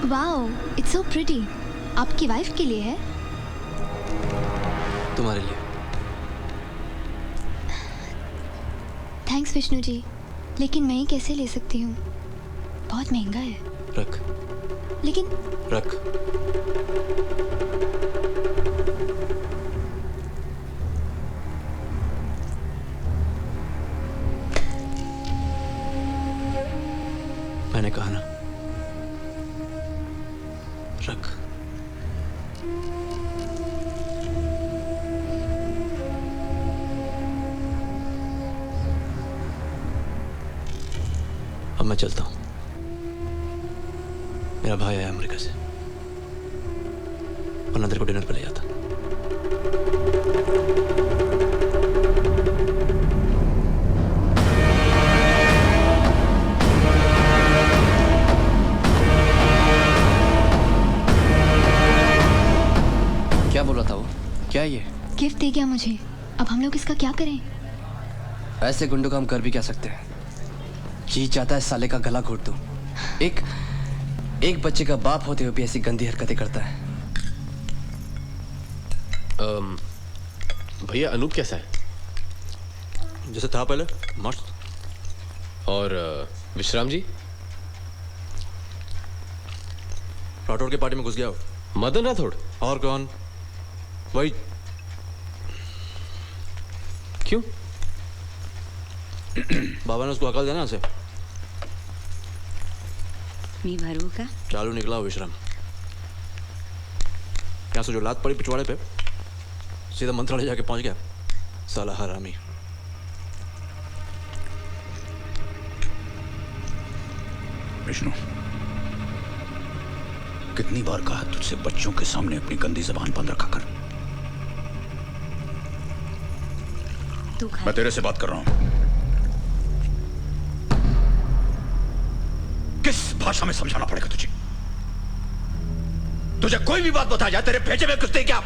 Wow, it's so pretty. आपकी wife के लिए है? तुम्हारे लिए। थैंक्स विष्णु जी, लेकिन मैं ही कैसे ले सकती हूँ? बहुत महंगा है। रख। लेकिन रख। मैंने कहा ना, रख। अब मैं चलता हूं। मेरा भाई आया अमेरिका से, वरना तेरे को डिनर पे ले जाता। क्या बोला था वो? क्या ये? गिफ्ट दे गया मुझे। अब हम लोग इसका क्या करें? ऐसे गुंडों का हम कर भी क्या सकते हैं? जी चाहता है साले का गला घोट दूं। एक बच्चे का बाप होते हुए भी ऐसी गंदी हरकतें करता है। भैया अनूप कैसा है? जैसे था पहले, मस्त। और विश्राम जी? राठौड़ की पार्टी में घुस गया हो। मदन राठौड़? और कौन? वही। क्यों? बाबा ने उसको अकल देना उसे। मी भरू का? चालू निकला हो विश्राम। यहाँ से जो लात पड़ी पिछवाड़े पे, सीधा मंत्रालय जाके पहुंच गया साला हरामी। विष्णु, कितनी बार कहा तुझसे बच्चों के सामने अपनी गंदी जबान बंद रखा कर। मैं तेरे से बात कर रहा हूं। किस भाषा में समझाना पड़ेगा तुझे? तुझे कोई भी बात बता जाए, तेरे भेजे में कुछ नहीं क्या?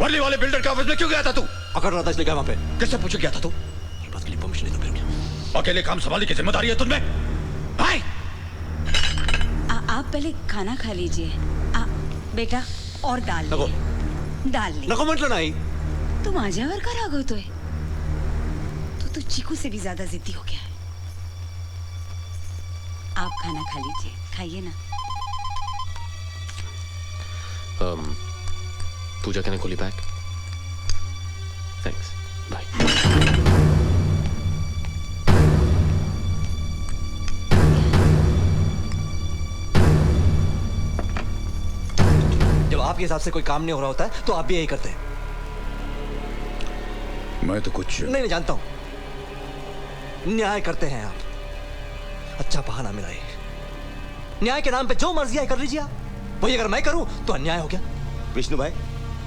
वर्ली वाले बिल्डर के ऑफिस में क्यों गया था तू? अकड़ रहा था इसलिए गया वहां पे। किससे पूछ गया था तू? ये बात के लिए परमिशन नहीं तो फिर क्या? अकेले काम संभालने की जिम्मेदारी है तुझमें? हाय! आप पहले खाना खा लीजिए। बेटा और दाल नको। दाल ले। नको म्हटलं नाही। तू माझ्यावर का रागवतोय? तू चीकू से भी ज्यादा जिद्दी हो गया है। आप खाना खा लीजिए, खाइए ना। Pooja can I call you back? Thanks, bye. जब आपके हिसाब से कोई काम नहीं हो रहा होता है तो आप भी यही करते हैं। मैं तो कुछ नहीं जानता हूं। न्याय करते हैं आप। अच्छा बहाना मिला ये। न्याय के नाम पे जो मर्जी है कर लीजिए आप। वही अगर मैं करूं तो अन्याय हो गया। विष्णु भाई,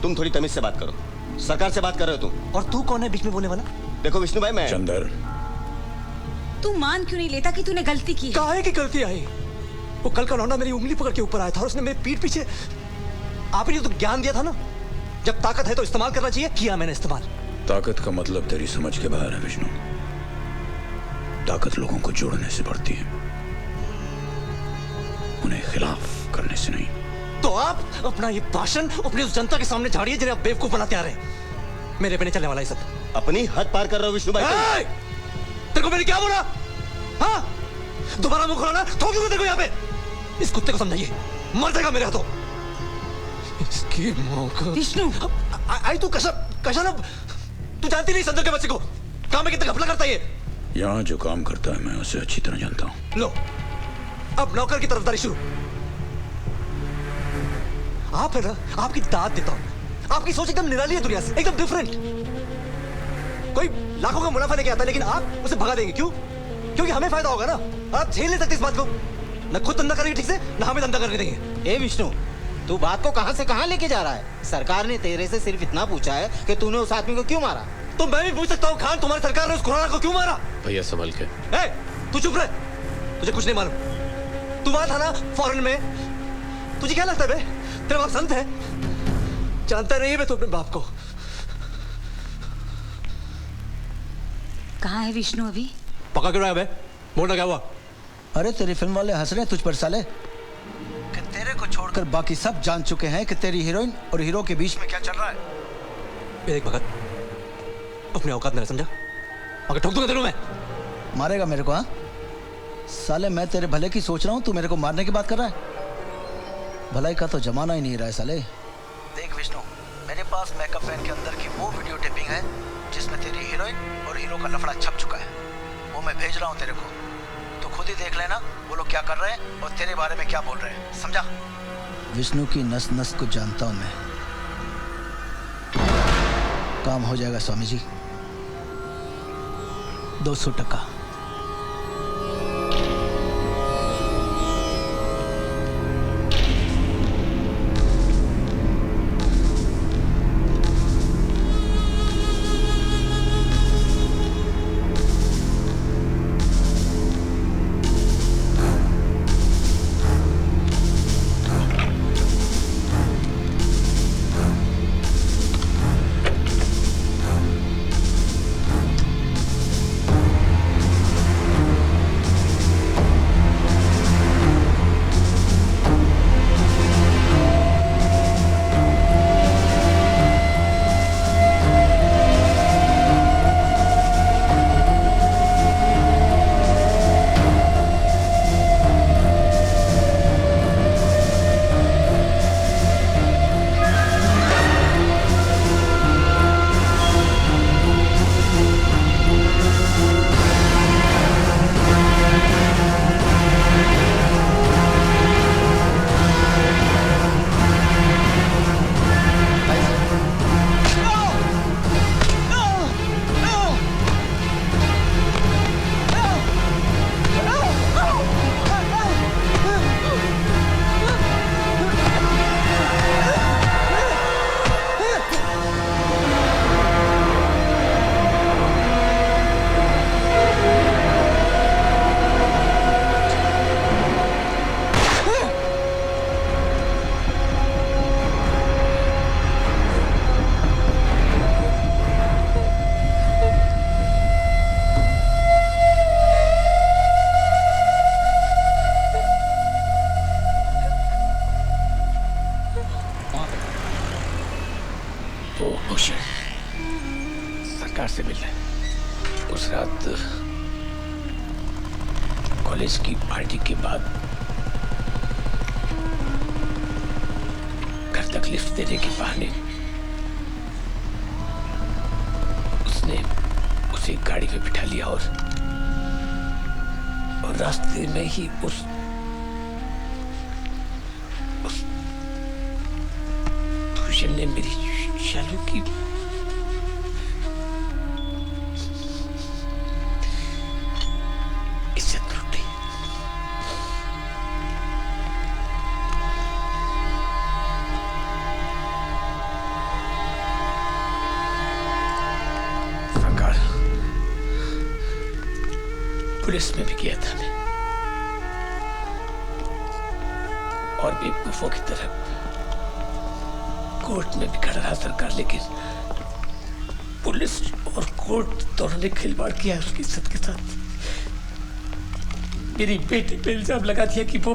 तुम थोड़ी तमीज से बात करो। सरकार से बात कर रहे हो तुम। और तू कौन है बीच में बोलने वाला? देखो विष्णु भाई, मैं चंदर, तू मान क्यों नहीं लेता कि तूने गलती की? काहे की गलती आई? वो कल का लौंडा मेरी उंगली पकड़ के ऊपर आया था और उसने मेरी पीठ पीछे आपने तो ज्ञान दिया था ना, जब ताकत है तो इस्तेमाल करना चाहिए। किया मैंने इस्तेमाल। ताकत का मतलब तेरी समझ के बाहर है विष्णु। ताकत लोगों को जोड़ने से बढ़ती है, उन्हें खिलाफ करने से नहीं। तो आप अपना ये भाषण अपनी उस जनता के सामने झाड़िए जिन्हें आप बेवकूफ बनाते आ रहे हैं। मेरे पे नहीं चलने वाला ये सब। अपनी हद पार कर रहे हो विष्णु भाई। तेरे को मैंने क्या बोला? हाँ, दोबारा मुंह खोला ना ठोक दूंगा तेरे को यहाँ पे। इस कुत्ते को समझाइए, मर जाएगा मेरे हाथों। इसकी मौका। विष्णु, आई तू कशा ना, तू जानती नहीं संदर के बच्चे को काम में कितना घपला करता है ये। यहाँ जो काम करता है मैं उसे अच्छी तरह जानता हूँ। लो, अब नौकर की तरफदारी शुरू। आप है ना, आपकी दाद देता हूं। आपकी सोच एकदम निराली है दुनिया से, एकदम डिफरेंट। कोई लाखों का मुनाफा लेके आता है लेकिन आप उसे भगा देंगे। क्यों? क्योंकि हमें फायदा होगा ना। आप झेल नहीं सकते इस बात को। न खुद धंधा करेंगे ठीक से, न हमें धंधा करने देंगे। ए विष्णु, तू बात को कहां से कहां लेके जा रहा है? सरकार ने तेरे से सिर्फ इतना पूछा है कि तूने उस आदमी को क्यों मारा। तो मैं भी पूछ सकता हूँ, खान तुम्हारी सरकार ने उस खुराना को क्यों मारा? भैया संभल के। तू चुप रहे, तुझे कुछ नहीं मालूम। तू वहां था ना फॉरेन में, तुझे क्या लगता है बे? तेरा बाप संत है? जानता नहीं है बे तू अपने बाप को। कहाँ है विष्णु अभी? पका क्यों रहा है बे? बोलना क्या हुआ? अरे तेरी फिल्म वाले हंस रहे हैं तुझ पर साले कि तेरे को छोड़कर बाकी सब जान चुके हैं कि तेरी हीरोइन और हीरो के बीच में क्या चल रहा है। एक भगत, अपनी औकात में समझा, मगर ठोक दूंगा तेरे मैं। मारेगा मेरे को? हाँ साले, मैं तेरे भले की सोच रहा हूँ, तू मेरे को मारने की बात कर रहा है। भलाई का तो जमाना ही नहीं रहा है साले। देख विष्णु, मेरे पास मेकअप वैन के अंदर की वो वीडियो टेपिंग है जिसमें तेरी हीरोइन और हीरो का लफड़ा छप चुका है। वो मैं भेज रहा हूँ तेरे को, तो खुद ही देख लेना वो लोग क्या कर रहे हैं और तेरे बारे में क्या बोल रहे हैं, समझा? विष्णु की नस नस को जानता हूँ मैं। काम हो जाएगा स्वामी जी, 200%। सरकार से मिलना है। उस रात कॉलेज की पार्टी के बाद घर तक लिफ्ट देने के बहाने उसने उसे गाड़ी में बिठा लिया और रास्ते में ही उस भूषण ने मेरी शालू की इज्जत लूटी। सरकार, पुलिस में भी गया था मैं और बेवकूफों की तरह कोर्ट में भी खड़ा रहा सरकार, लेकिन पुलिस और कोर्ट दोनों ने खिलवाड़ किया है उसकी इज्जत के साथ। मेरी बेटी पे इल्जाम लगा दिया कि वो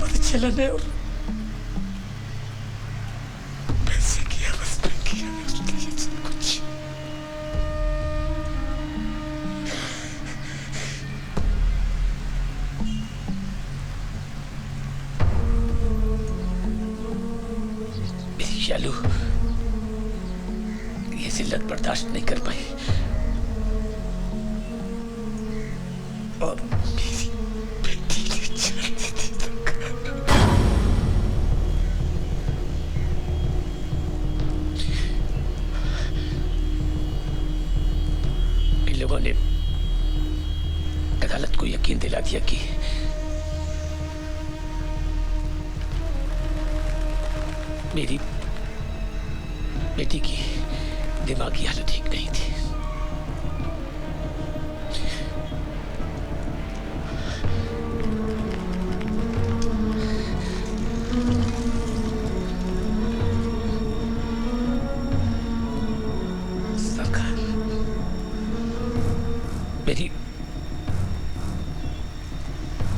परिचालन है और पैसे की आवाज में किया है उसके लिए सब कुछ। शालू ये जिल्लत बर्दाश्त नहीं कर पाई और मेरी बेटी ने जान दे दी। इन लोगों ने अदालत को यकीन दिला दिया कि मेरी बेटी की दिमागी हालत ठीक नहीं थी।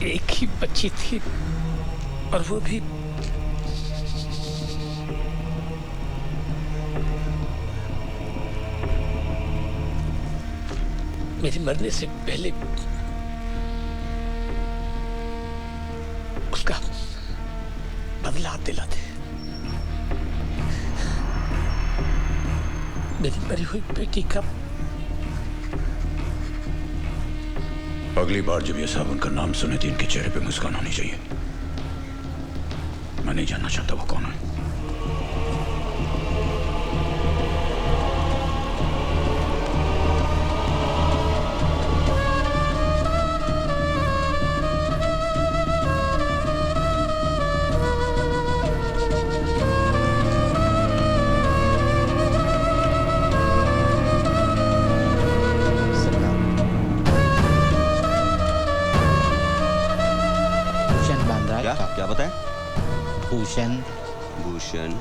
एक ही बच्ची थी और वो भी मेरे मरने से पहले उसका बदला दिलाते। मेरी मरी हुई बेटी का अगली बार जब ये साहब उनका नाम सुने तो इनके चेहरे पे मुस्कान होनी चाहिए। मैं नहीं जानना चाहता वो कौन है। क्या बताएं? Bhushan Bhushan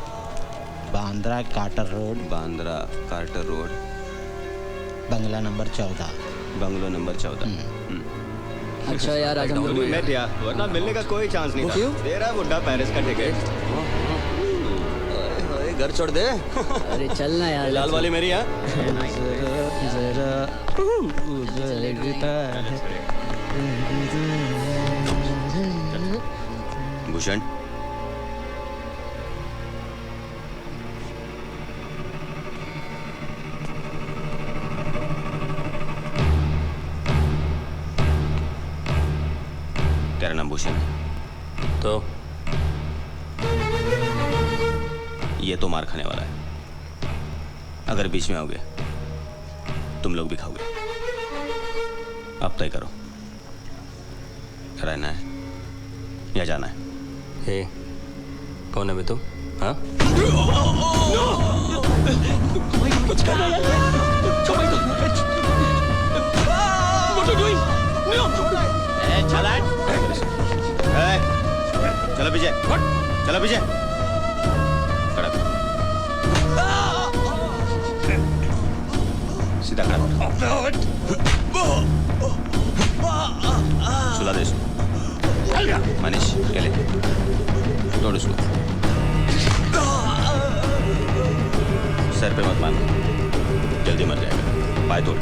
Bandra Carter road, Bandra Carter road, बंगला नंबर 14। Bungalow number 14। अच्छा यार आज हम लोग मैं दिया वरना मिलने का कोई चांस नहीं था। दे रहा बुड्ढा पेरिस का टिकट। घर छोड़ दे। अरे चलना यार। लाल वाली मेरी है। भूषण तेरा नाम भूषण तो ये तो मार खाने वाला है। अगर बीच में आओगे तुम लोग भी खाओगे। अब तय करो, रहना है या जाना है। हे कौन है बे तुम? हाँ कुछ करना यार। What are you doing? चलो पीछे, चलो पीछे। खड़ा कर। सीधा खड़ा कर। सुला दे इसको। मनीष ये ले, तोड़ उसको। सर पे मत मारना, जल्दी मर जाएगा। पाय तोड़,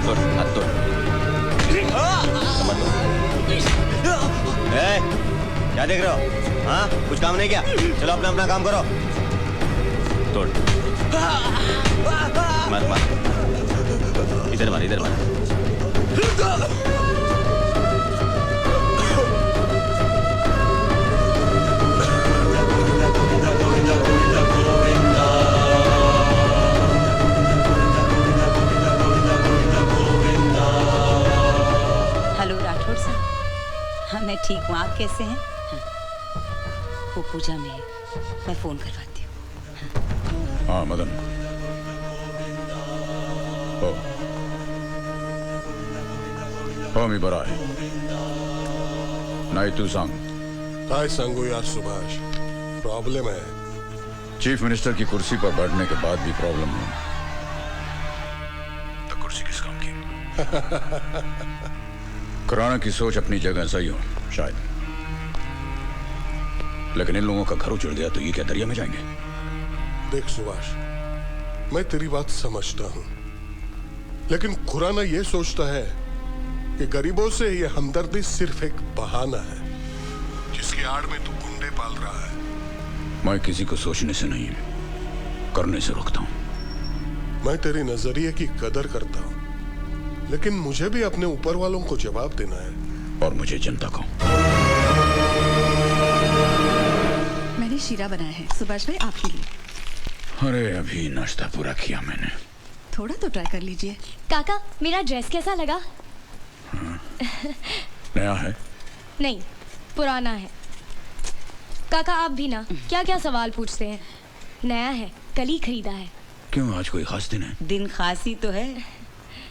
तोड़, हाथ तोड़, कमर तोड़। क्या देख रहे हो? हाँ कुछ काम नहीं किया? चलो अपना अपना काम करो। तोड़, मार मार, इधर मार, इधर मार। हेलो राठौड़ साहब। हाँ मैं ठीक हूँ, आप कैसे हैं? हाँ। वो पूजा में है, मैं फोन करवाती हूँ। हाँ मदन मी बरा है नहीं तू सांग काय सांगू यार सुभाष, प्रॉब्लम है। चीफ मिनिस्टर की कुर्सी पर बैठने के बाद भी प्रॉब्लम है तो कुर्सी किस काम की? खुराना की सोच अपनी जगह सही हो शायद, लेकिन इन लोगों का घर उजड़ गया तो ये क्या दरिया में जाएंगे? देख सुभाष, मैं तेरी बात समझता हूं, लेकिन खुराना ये सोचता है कि गरीबों से ये हमदर्दी सिर्फ एक बहाना है जिसकी आड़ में तू गुंडे पाल रहा है। मैं किसी को सोचने से नहीं करने से रोकता हूं। मैं तेरी नजरिए की कदर करता हूं, लेकिन मुझे भी अपने ऊपर वालों को जवाब देना है। और मुझे जनता को। मैंने शीरा बनाया है सुभाष भाई आपके लिए। अरे अभी नाश्ता पूरा किया मैंने। थोड़ा तो ट्राई कर लीजिए। काका मेरा ड्रेस कैसा लगा? नया है? नहीं पुराना है। काका आप भी ना क्या क्या सवाल पूछते हैं। नया है, कल ही खरीदा है। क्यों आज कोई खास दिन है? दिन खास ही तो है,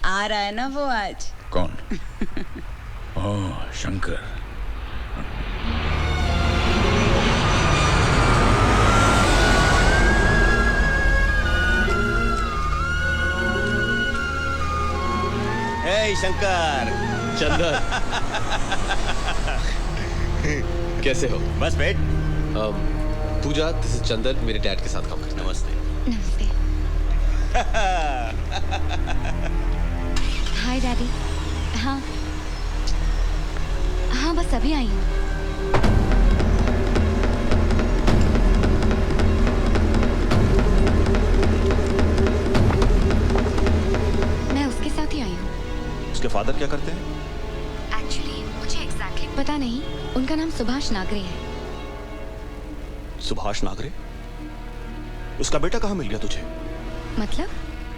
आ रहा है ना वो आज। कौन? ओह शंकर। हे शंकर, चंदर कैसे हो? बस बैठ। पूजा, दिस इज चंदर, मेरे डैड के साथ काम करता है। नमस्ते। नमस्ते। हाय डैडी। हाँ हाँ, बस अभी आई हूँ। मैं उसके साथ ही आई हूँ। उसके फादर क्या करते हैं? एक्चुअली मुझे एग्जैक्टली पता नहीं, उनका नाम सुभाष नागरे है। सुभाष नागरे? उसका बेटा कहाँ मिल गया तुझे? मतलब?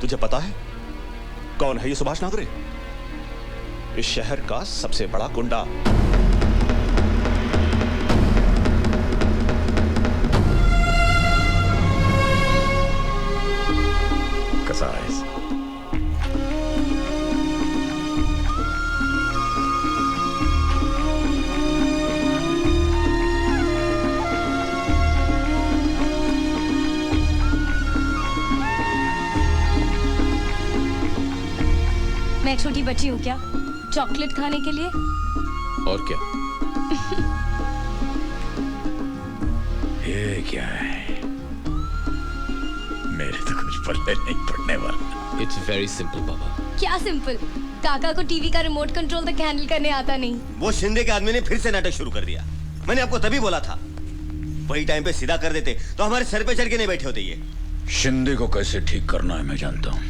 तुझे पता है कौन है ये सुभाष नागरे? इस शहर का सबसे बड़ा गुंडा। कसाईस। मैं एक छोटी बच्ची हूँ क्या चॉकलेट खाने के लिए? और क्या? ये क्या है? मेरे तो कुछ पल्ले नहीं पड़ने वाला। इट्स वेरी सिंपल बाबा। क्या सिंपल? काका को टीवी का रिमोट कंट्रोल तक हैंडल करने आता नहीं। वो शिंदे के आदमी ने फिर से नाटक शुरू कर दिया। मैंने आपको तभी बोला था, वही टाइम पे सीधा कर देते तो हमारे सर पे चढ़ के नहीं बैठे होते ये। शिंदे को कैसे ठीक करना है मैं जानता हूँ,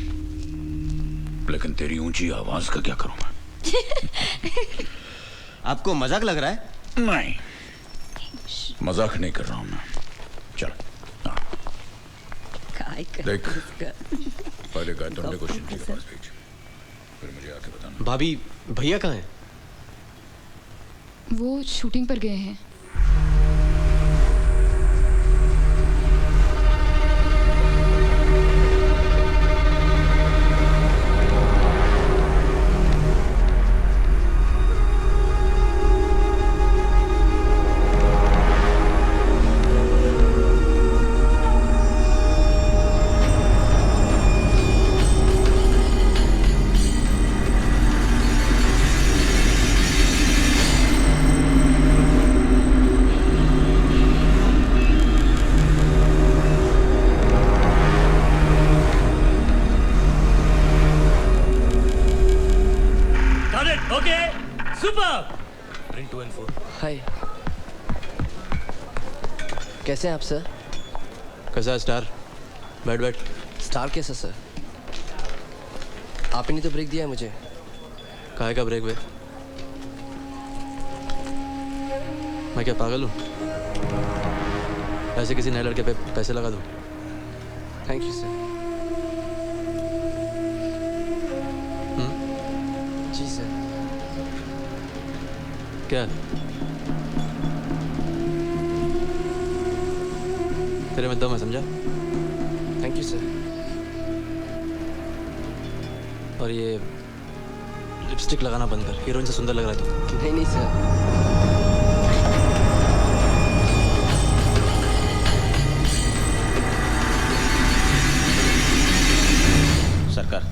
लेकिन तेरी ऊंची आवाज का क्या करूंगा? आपको मजाक लग रहा है? नहीं, मजाक नहीं कर रहा हूं मैं। चल देख, पहले गायतोंडे को शिंदे के पास भेज, फिर मुझे आके बताना। भाभी, भैया कहाँ हैं? वो शूटिंग पर गए हैं। हाय, कैसे हैं आप सर? कैसा है स्टार? बैठ बैठ। स्टार कैसा सर? आप ही ने तो ब्रेक दिया है मुझे। काहे का ब्रेक बे? मैं क्या पागल हूँ? ऐसे किसी नए लड़के पे पैसे लगा दूँ? Thank you sir. जी सर। क्या? तेरे में दम है, समझा? Thank you sir. और ये लिपस्टिक लगाना बंद कर, हीरोइन से सुंदर लग रहा है तू। नहीं नहीं सर। सरकार,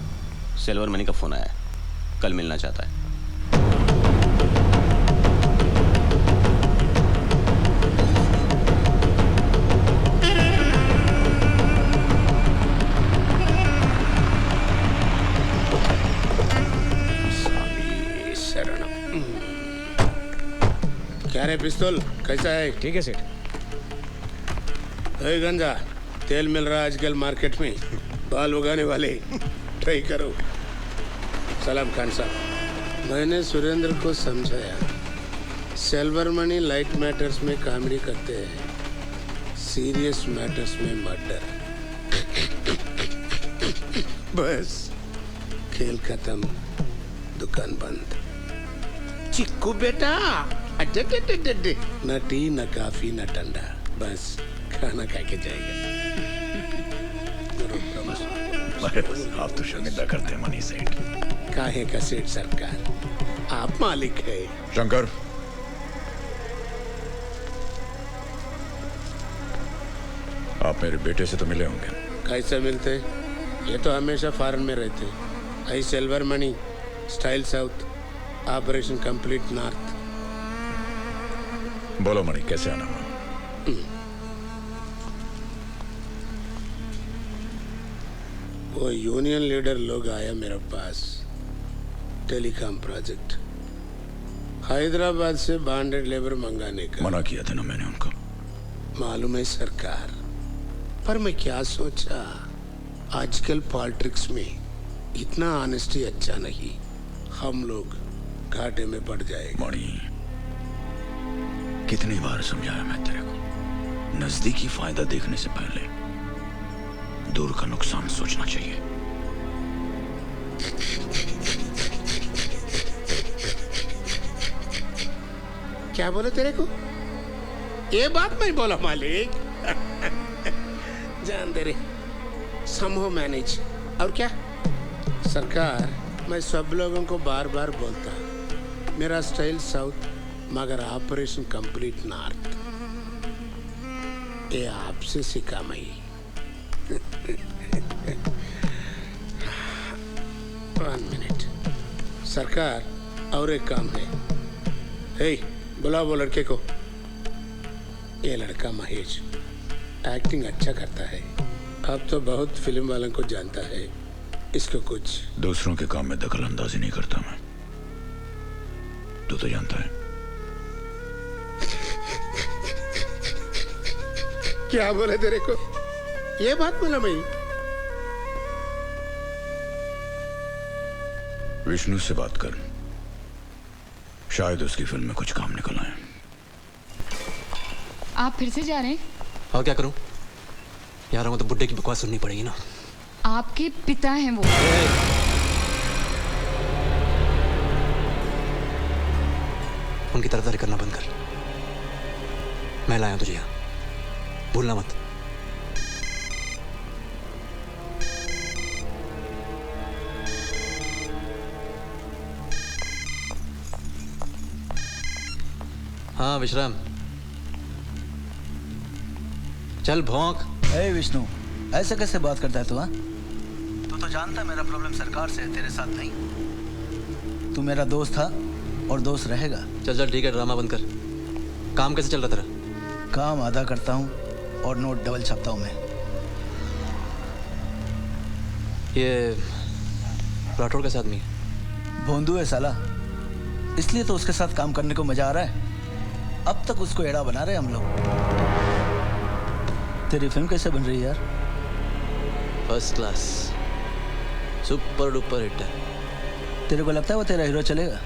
सिल्वर मनी का फोन आया है, कल मिलना चाहता है। क्या रे पिस्तौल, कैसा है? ठीक है सेठ। गंजा तेल मिल रहा है आजकल मार्केट में, बाल उगाने वाले ट्राई करो। सलाम खान साहब, मैंने सुरेंद्र को समझाया, सिल्वर मनी लाइट मैटर्स में कॉमेडी करते हैं, सीरियस मैटर्स में मर्डर। बस खेल खत्म, दुकान बंद। चिक्कू बेटा, अड्डे न टी न काफी न ठंडा, बस खाना खा के जाएगा। आप तो शर्मिंदा करते हैं मनी सेठ। काहे का सेठ सरकार, आप मालिक है। शंकर, आप मेरे बेटे से तो मिले होंगे? कैसे मिलते? ये तो हमेशा फॉरेन में रहते। I silver money, style south, operation complete north. बोलो मणि, कैसे आना हुआ? वो यूनियन लीडर लोग आया मेरे पास, टेलीकॉम प्रोजेक्ट, हैदराबाद से बॉन्डेड लेबर मंगाने का। मना किया था ना मैंने उनको। मालूम है सरकार, पर मैं क्या सोचा, आजकल पॉलिटिक्स में इतना ऑनेस्टी अच्छा नहीं, हम लोग घाटे में पड़ जाएंगे। मणि, कितनी बार समझाया मैं तेरे को, नजदीकी फायदा देखने से पहले दूर का नुकसान सोचना चाहिए। क्या बोले तेरे को? ये बात मैं बोला मालिक। जान दे रे, समहो मैनेज। और क्या सरकार, मैं सब लोगों को बार बार बोलता, मेरा स्टाइल साउथ मगर ऑपरेशन कंप्लीट नॉर्थ। ये आपसे सीखा मैं। वन मिनट सरकार, और एक काम है। हे, बुलाओ वो लड़के को। ये लड़का महेश एक्टिंग अच्छा करता है, अब तो बहुत फिल्म वालों को जानता है। इसको कुछ दूसरों के काम में दखल अंदाजी नहीं करता मैं, तू तो जानता है। क्या बोले तेरे को? ये बात बोला मैं। विष्णु से बात कर, शायद उसकी फिल्म में कुछ काम निकल आए। आप फिर से जा रहे हैं? और क्या करूं यार, वो तो बुड्ढे की बकवास सुननी पड़ेगी ना। आपके पिता हैं वो। उनकी तरफदारी करना बंद कर। मैं लाया तुझे यहाँ, भूलना मत। हाँ विश्राम, चल भौंक। ए विष्णु, ऐसे कैसे बात करता है तू? हाँ, तू तो जानता है मेरा प्रॉब्लम सरकार से है, तेरे साथ नहीं। तू मेरा दोस्त था और दोस्त रहेगा। चल चल ठीक है, ड्रामा बंद कर। काम कैसे चल रहा तेरा? काम आधा करता हूँ और नोट डबल छापता हूँ मैं। ये राठौड़ कैसा आदमी है? भोंदू है साला, इसलिए तो उसके साथ काम करने को मजा आ रहा है। अब तक उसको एड़ा बना रहे हम लोग। तेरी फिल्म कैसे बन रही है यार? First class, super duper hit है। तेरे को लगता है वो तेरा हीरो चलेगा?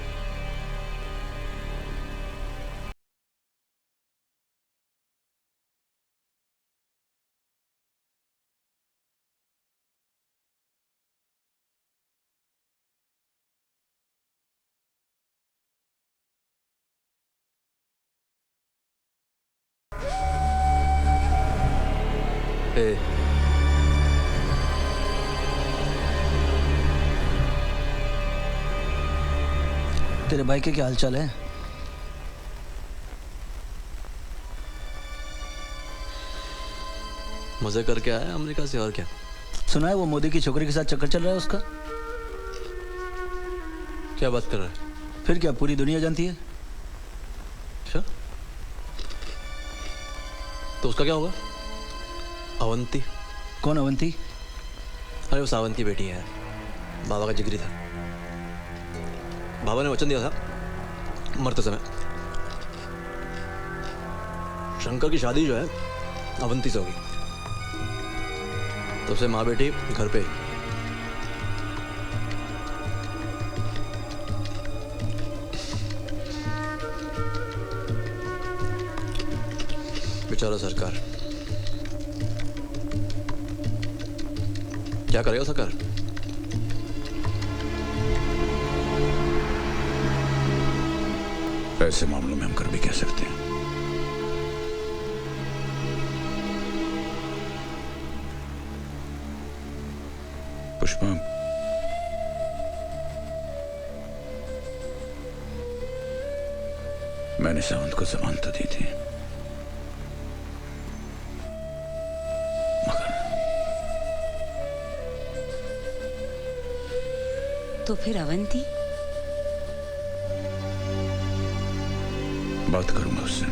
ए, तेरे भाई के क्या हालचाल है? मजे करके आया अमेरिका से, और क्या? सुना है वो मोदी की छोकरी के साथ चक्कर चल रहा है उसका। क्या बात कर रहा है? फिर क्या, पूरी दुनिया जानती है। अच्छा, तो उसका क्या होगा? अवंती? कौन अवंती? अरे वो सावंत की बेटी है, बाबा का जिगरी था। बाबा ने वचन दिया था मरते समय, शंकर की शादी जो है अवंती से होगी। तो उसे माँ बेटी घर पे। बेचारा सरकार, क्या करेगा सरकार? ऐसे मामलों में हम कर भी कह सकते हैं। पुष्पा, मैंने सावंत को जबान तो दी थी, तो फिर अवंती? बात करूंगा उससे।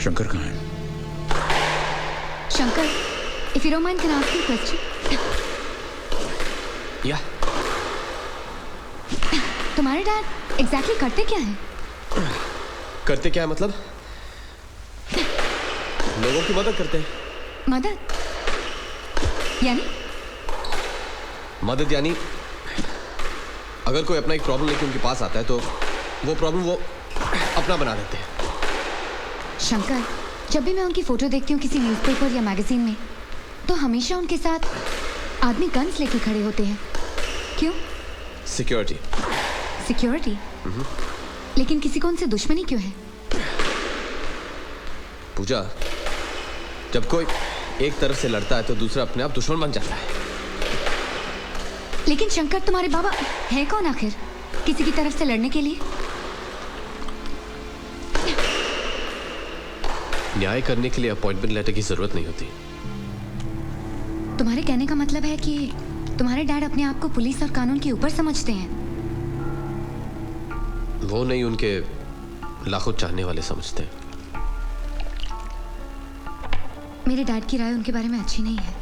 शंकर कहाँ है? Shankar, if you don't mind, can I ask you a question? या तुम्हारे डैड एग्जैक्टली करते क्या हैं? करते क्या है मतलब? लोगों की मदद करते हैं। मदद? यानी? मदद यानी अगर कोई अपना एक प्रॉब्लम लेके उनके पास आता है तो वो प्रॉब्लम वो अपना बना देते हैं। शंकर, जब भी मैं उनकी फोटो देखती हूँ किसी न्यूज़पेपर या मैगजीन में, तो हमेशा उनके साथ आदमी गन्स लेके खड़े होते हैं। क्यों? सिक्योरिटी। सिक्योरिटी? लेकिन किसी को उनसे दुश्मनी क्यों है? पूजा, जब कोई एक तरफ से लड़ता है तो दूसरा अपने आप दुश्मन बन जाता है। लेकिन शंकर, तुम्हारे बाबा है कौन आखिर किसी की तरफ से लड़ने के लिए? न्याय करने के लिए अपॉइंटमेंट लेटर की जरूरत नहीं होती। तुम्हारे कहने का मतलब है कि तुम्हारे डैड अपने आप को पुलिस और कानून के ऊपर समझते हैं? वो नहीं, उनके लाखों चाहने वाले समझते हैं। मेरे डैड की राय उनके बारे में अच्छी नहीं है।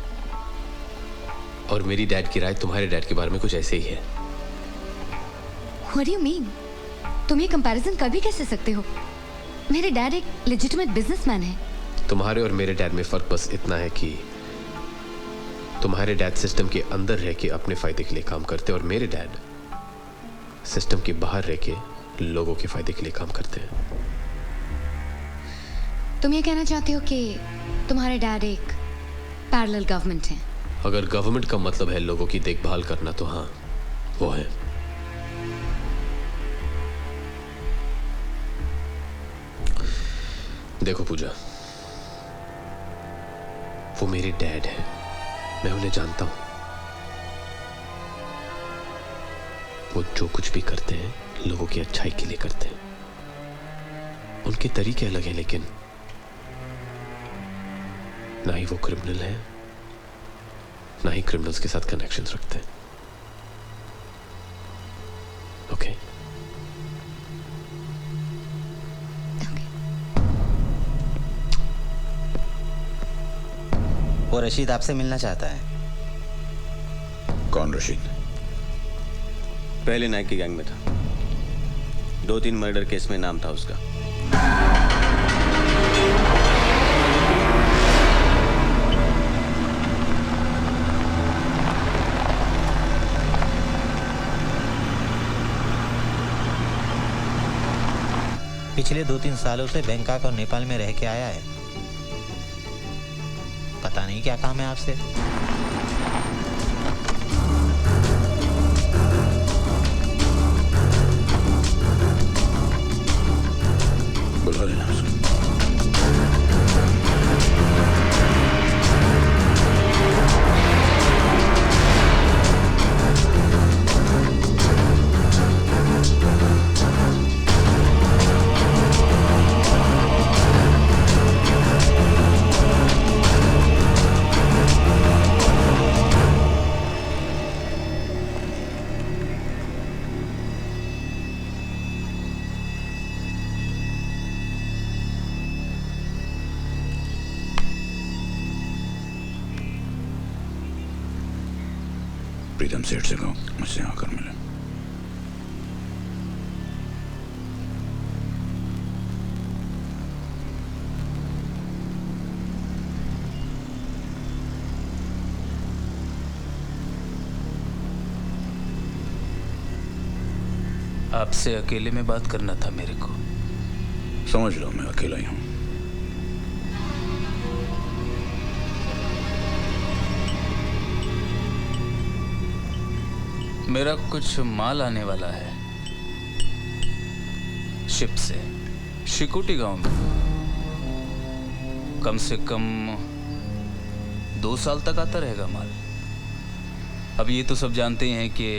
और मेरी डैड की राय तुम्हारे डैड के बारे में कुछ ऐसे ही है। What do you mean? तुम ये कंपैरिजन कर भी कैसे सकते हो? मेरे डैड एक लेजिटिमेट बिजनेसमैन है। तुम्हारे और मेरे डैड में फर्क बस इतना है कि तुम्हारे डैड सिस्टम के अंदर रह के अपने फायदे के लिए काम करते और मेरे डैड सिस्टम के बाहर रह के लोगों के फायदे के लिए काम करते हैं। तुम ये कहना चाहते हो कि तुम्हारे डैड एक पैरेलल गवर्नमेंट है? अगर गवर्नमेंट का मतलब है लोगों की देखभाल करना तो हाँ, वो है। देखो पूजा, वो मेरे डैड है, मैं उन्हें जानता हूं। वो जो कुछ भी करते हैं लोगों की अच्छाई के लिए करते हैं। उनके तरीके अलग हैं, लेकिन ना ही वो क्रिमिनल है, ना ही क्रिमिनल्स के साथ कनेक्शंस रखते हैं। ओके? वो रशीद आपसे मिलना चाहता है। कौन रशीद? पहले नाइक की गैंग में था, 2-3 मर्डर केस में नाम था उसका। पिछले 2-3 सालों से बैंकॉक और नेपाल में रह के आया है। पता नहीं क्या काम है आपसे। बुला लेना उसको। प्रीतम सेठ से कहो मुझसे आकर मिले। आपसे अकेले में बात करना था मेरे को। समझ लो मैं अकेला ही हूं। मेरा कुछ माल आने वाला है शिप से, शिकुटी गांव में। कम से कम 2 साल तक आता रहेगा माल। अब ये तो सब जानते हैं कि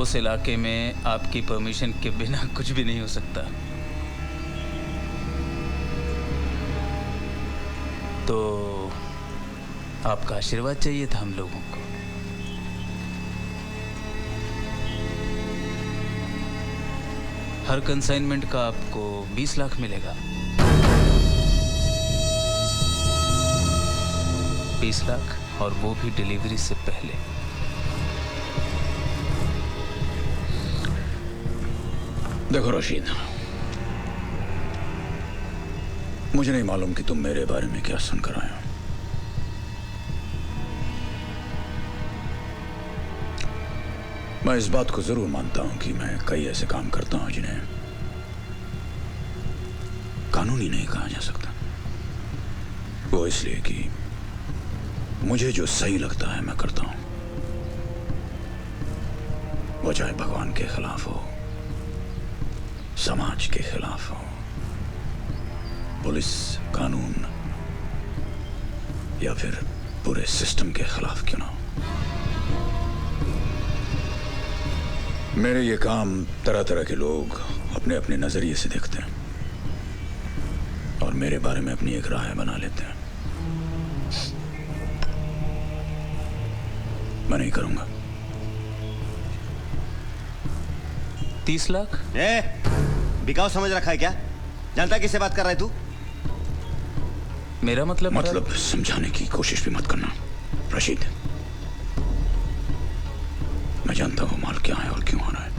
उस इलाके में आपकी परमिशन के बिना कुछ भी नहीं हो सकता। तो आपका आशीर्वाद चाहिए था हम लोगों को। हर कंसाइनमेंट का आपको 20 लाख मिलेगा। 20 लाख, और वो भी डिलीवरी से पहले। देखो रशीद, मुझे नहीं मालूम कि तुम मेरे बारे में क्या सुनकर आए हो। मैं इस बात को जरूर मानता हूं कि मैं कई ऐसे काम करता हूं जिन्हें कानूनी नहीं कहा जा सकता। वो इसलिए कि मुझे जो सही लगता है मैं करता हूं, वो चाहे भगवान के खिलाफ हो, समाज के खिलाफ हो, पुलिस, कानून या फिर पूरे सिस्टम के खिलाफ क्यों ना हो। मेरे ये काम तरह तरह के लोग अपने अपने नजरिए से देखते हैं और मेरे बारे में अपनी एक राय बना लेते हैं। मैं नहीं करूंगा। 30 लाख? बिकाऊ समझ रखा है क्या? जानता किससे बात कर रहा है तू? मेरा मतलब समझाने की कोशिश भी मत करना रशीद। मैं जानता हूं माल क्या है और क्यों आ रहा है।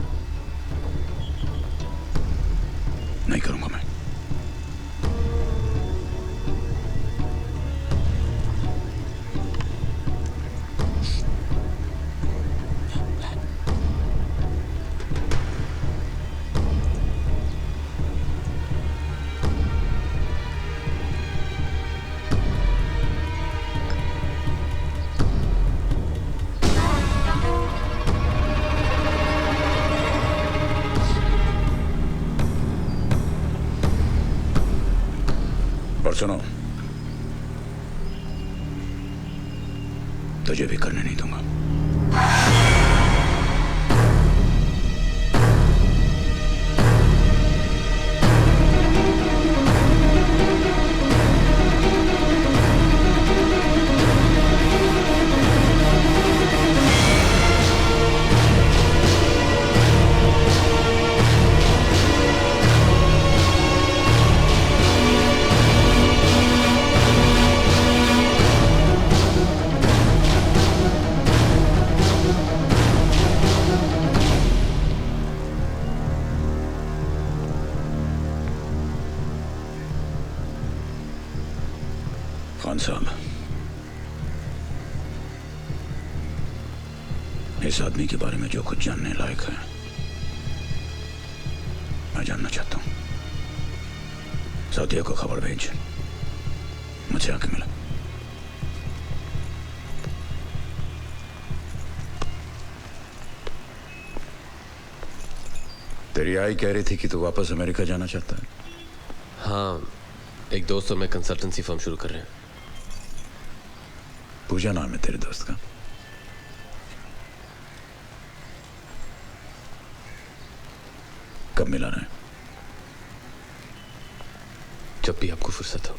नहीं करूंगा मैं। और सुनो, तुझे भी करने नहीं दूंगा। खान साहब, इस आदमी के बारे में जो कुछ जानने लायक है मैं जानना चाहता हूं। साथिया को खबर भेज, मुझसे आके मिला। तेरी आई कह रही थी कि तू वापस अमेरिका जाना चाहता है। हाँ, एक दोस्त और मैं कंसल्टेंसी फर्म शुरू कर रहे हैं। पूजा नाम है तेरे दोस्त का? कब मिलाना है? जब भी आपको फुर्सत हो।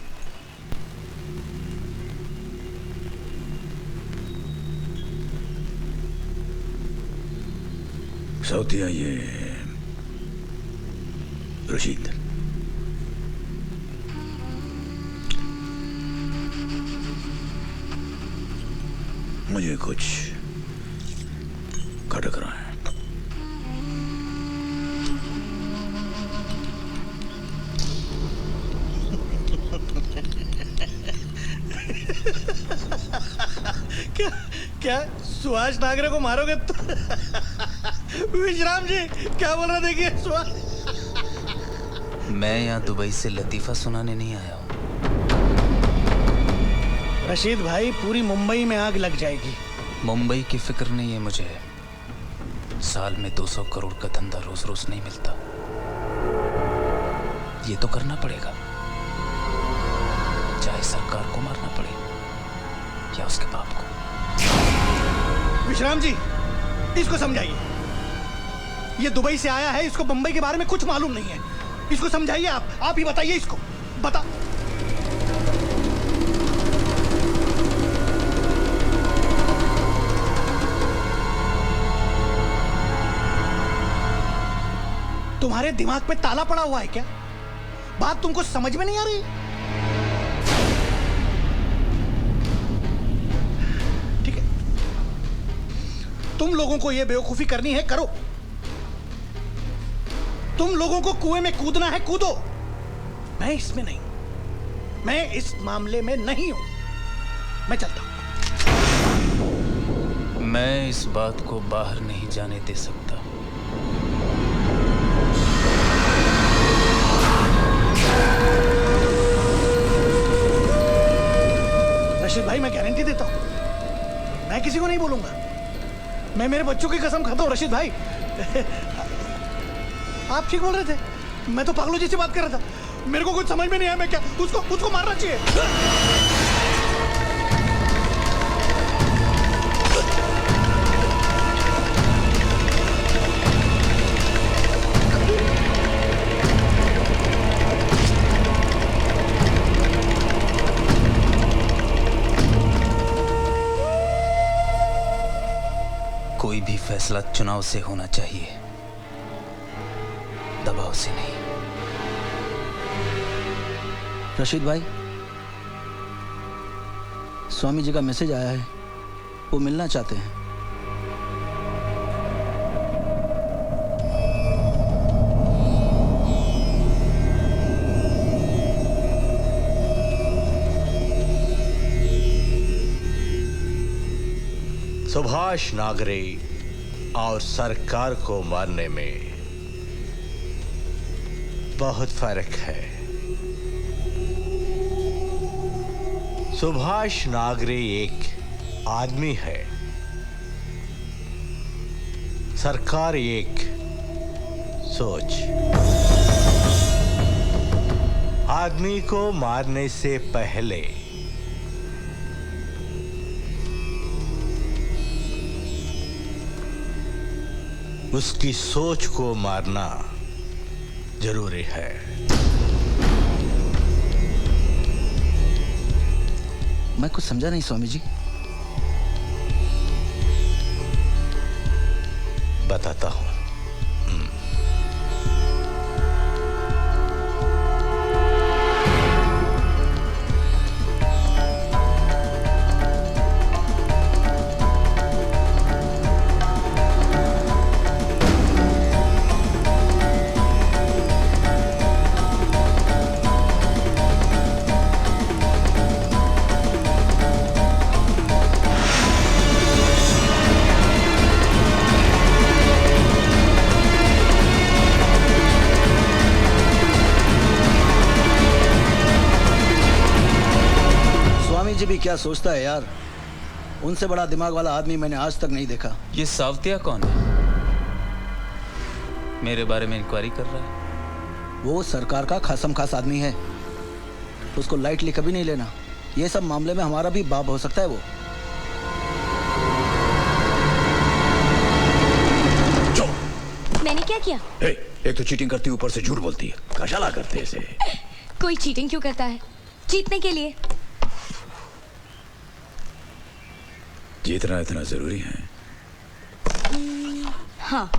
साउथिया, ये रशीद मुझे कुछ खटक रहा है। क्या सुभाष नागरे को मारोगे तो? विश्राम जी क्या बोल रहे? देखिए सुभाष। मैं यहाँ दुबई से लतीफा सुनाने नहीं आया हूँ। रशीद भाई, पूरी मुंबई में आग लग जाएगी। मुंबई की फिक्र नहीं है मुझे। साल में 200 करोड़ का धंधा रोज रोज नहीं मिलता। ये तो करना पड़ेगा, चाहे सरकार को मारना पड़े या उसके बाप को। विश्राम जी, इसको समझाइए। ये दुबई से आया है, इसको मुंबई के बारे में कुछ मालूम नहीं है। इसको समझाइए। आप ही बताइए इसको। बता। तुम्हारे दिमाग पे ताला पड़ा हुआ है क्या? बात तुमको समझ में नहीं आ रही? ठीक है, तुम लोगों को यह बेवकूफी करनी है, करो। तुम लोगों को कुएं में कूदना है, कूदो। मैं इसमें नहीं, मैं इस मामले में नहीं हूं। मैं चलता हूं। मैं इस बात को बाहर नहीं जाने दे सकता। रशीद भाई, मैं गारंटी देता हूं, मैं किसी को नहीं बोलूंगा। मैं मेरे बच्चों की कसम खाता हूं रशीद भाई। आप ठीक बोल रहे थे, मैं तो पागलों जैसी बात कर रहा था। मेरे को कुछ समझ में नहीं आया, मैं क्या उसको मारना चाहिए। कोई भी फैसला चुनाव से होना चाहिए, दबाव से नहीं। रशीद भाई, स्वामी जी का मैसेज आया है, वो मिलना चाहते हैं। सुभाष नागरे और सरकार को मारने में बहुत फर्क है। सुभाष नागरे एक आदमी है, सरकार एक सोच। आदमी को मारने से पहले उसकी सोच को मारना जरूरी है। मैं कुछ समझा नहीं स्वामी जी। बताता हूं। भी क्या सोचता है यार, उनसे बड़ा दिमाग वाला आदमी मैंने आज तक नहीं देखा। ये सावतिया कौन है? मेरे बारे में इंक्वायरी कर रहा है? वो सरकार का खासम खास आदमी है, उसको लाइटली कभी नहीं लेना। ये सब मामले में हमारा भी बाप हो सकता है वो। मैंने क्या किया? एक तो चीटिंग करती है, ऊपर से झूठ बोलती है। कशाला करते हैं इसे? कोई चीटिंग क्यों करता है? जीतने के लिए। जीतना इतना जरूरी है? हाँ।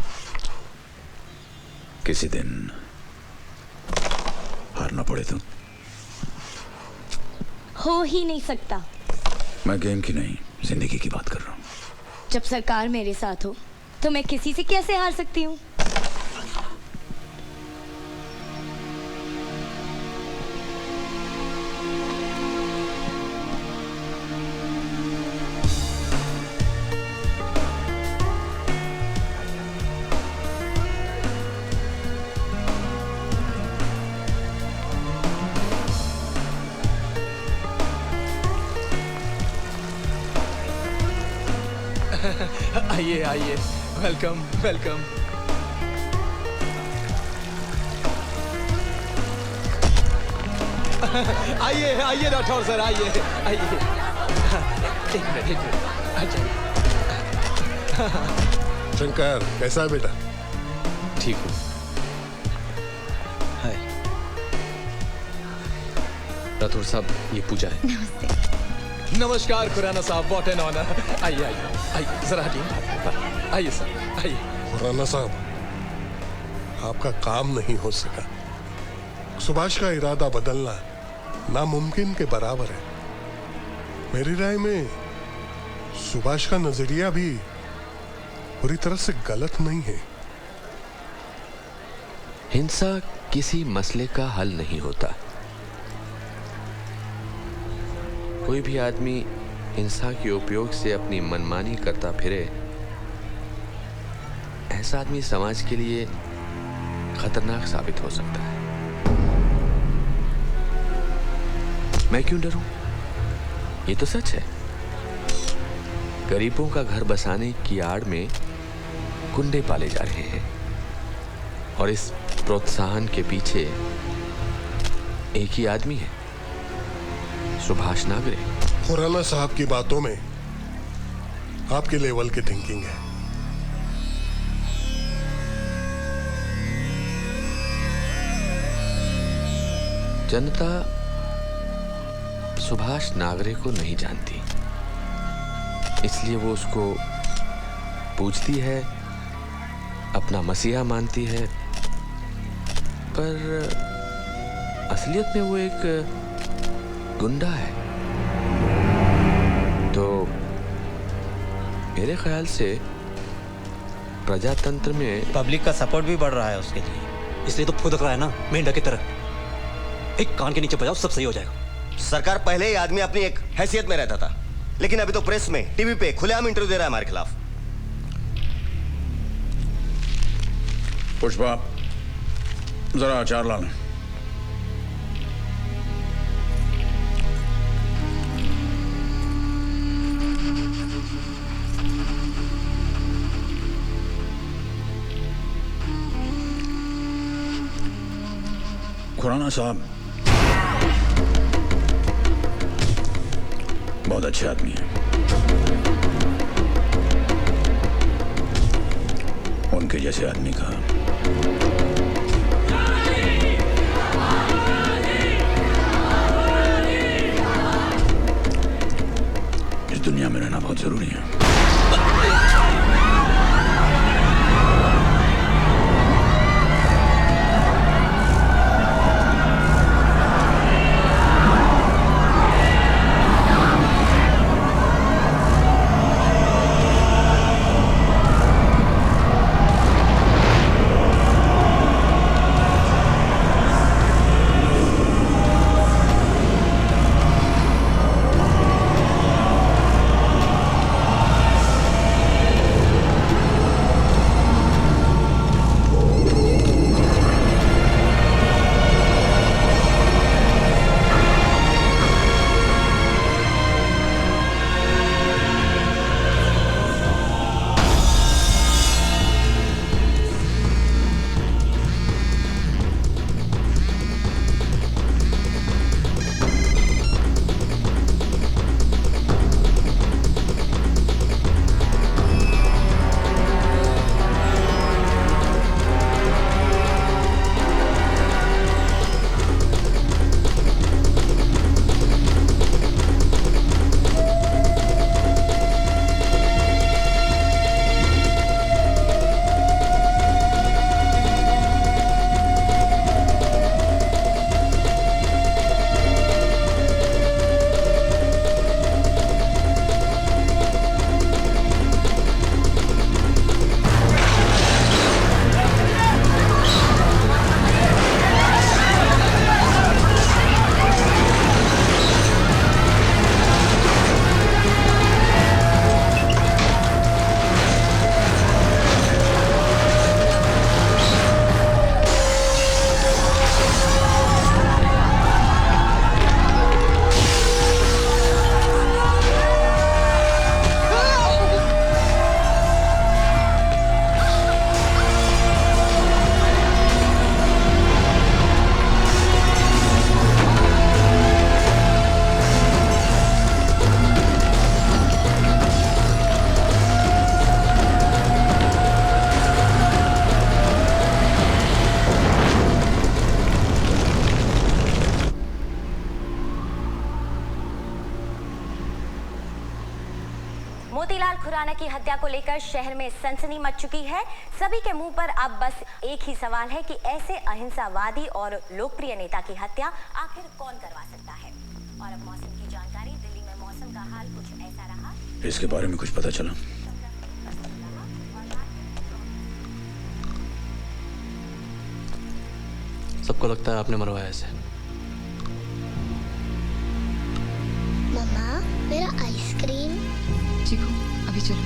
किसी दिन हारना पड़े तो? हो ही नहीं सकता। मैं गेम की नहीं, जिंदगी की बात कर रहा हूँ। जब सरकार मेरे साथ हो तो मैं किसी से कैसे हार सकती हूँ? आइए आइए, वेलकम वेलकम। आइए आइए राठौर सर, आइए आइए। एक मिनट अच्छा। शंकर कैसा है बेटा? ठीक हूँ। हाय राठौर साहब, ये पूजा है। नमस्कार खुराना साहब, व्हाट एन ऑनर। आइए आइए आइए, जरा हटिए। आइए सर, आइए। खुराना साहब, आपका काम नहीं हो सका। सुभाष का इरादा बदलना नामुमकिन के बराबर है। मेरी राय में सुभाष का नजरिया भी पूरी तरह से गलत नहीं है। हिंसा किसी मसले का हल नहीं होता। कोई भी आदमी हिंसा के उपयोग से अपनी मनमानी करता फिरे, ऐसा आदमी समाज के लिए खतरनाक साबित हो सकता है। मैं क्यों डरूं? ये तो सच है। गरीबों का घर बसाने की आड़ में गुंडे पाले जा रहे हैं और इस प्रोत्साहन के पीछे एक ही आदमी है, सुभाष नागरे। खुराना साहब की बातों में आपके लेवल की थिंकिंग है। जनता सुभाष नागरे को नहीं जानती, इसलिए वो उसको पूजती है, अपना मसीहा मानती है, पर असलियत में वो एक गुंडा है। तो मेरे ख्याल से प्रजातंत्र में पब्लिक का सपोर्ट भी बढ़ रहा है उसके लिए, इसलिए तो फुदक रहा है ना मेंढक की तरह। एक कान के नीचे बजाओ, सब सही हो जाएगा। सरकार पहले ही आदमी अपनी एक हैसियत में रहता था, लेकिन अभी तो प्रेस में, टीवी पे खुलेआम इंटरव्यू दे रहा है हमारे खिलाफ। पुष्पा, जरा अचार ला लें। खुराना साहब बहुत अच्छे आदमी हैं। उनके जैसे आदमी का इस दुनिया में रहना बहुत जरूरी है। खुराना की हत्या को लेकर शहर में सनसनी मच चुकी है। सभी के मुंह पर अब बस एक ही सवाल है कि ऐसे अहिंसावादी और लोकप्रिय नेता की हत्या आखिर कौन करवा सकता है। और अब मौसम की जानकारी। दिल्ली में मौसम का हाल कुछ ऐसा रहा। इसके बारे में कुछ पता चला? सबको लगता है आपने मरवाया इसे। मम्मा, मेरा आइसक्रीम। चीकू, अभी चलो।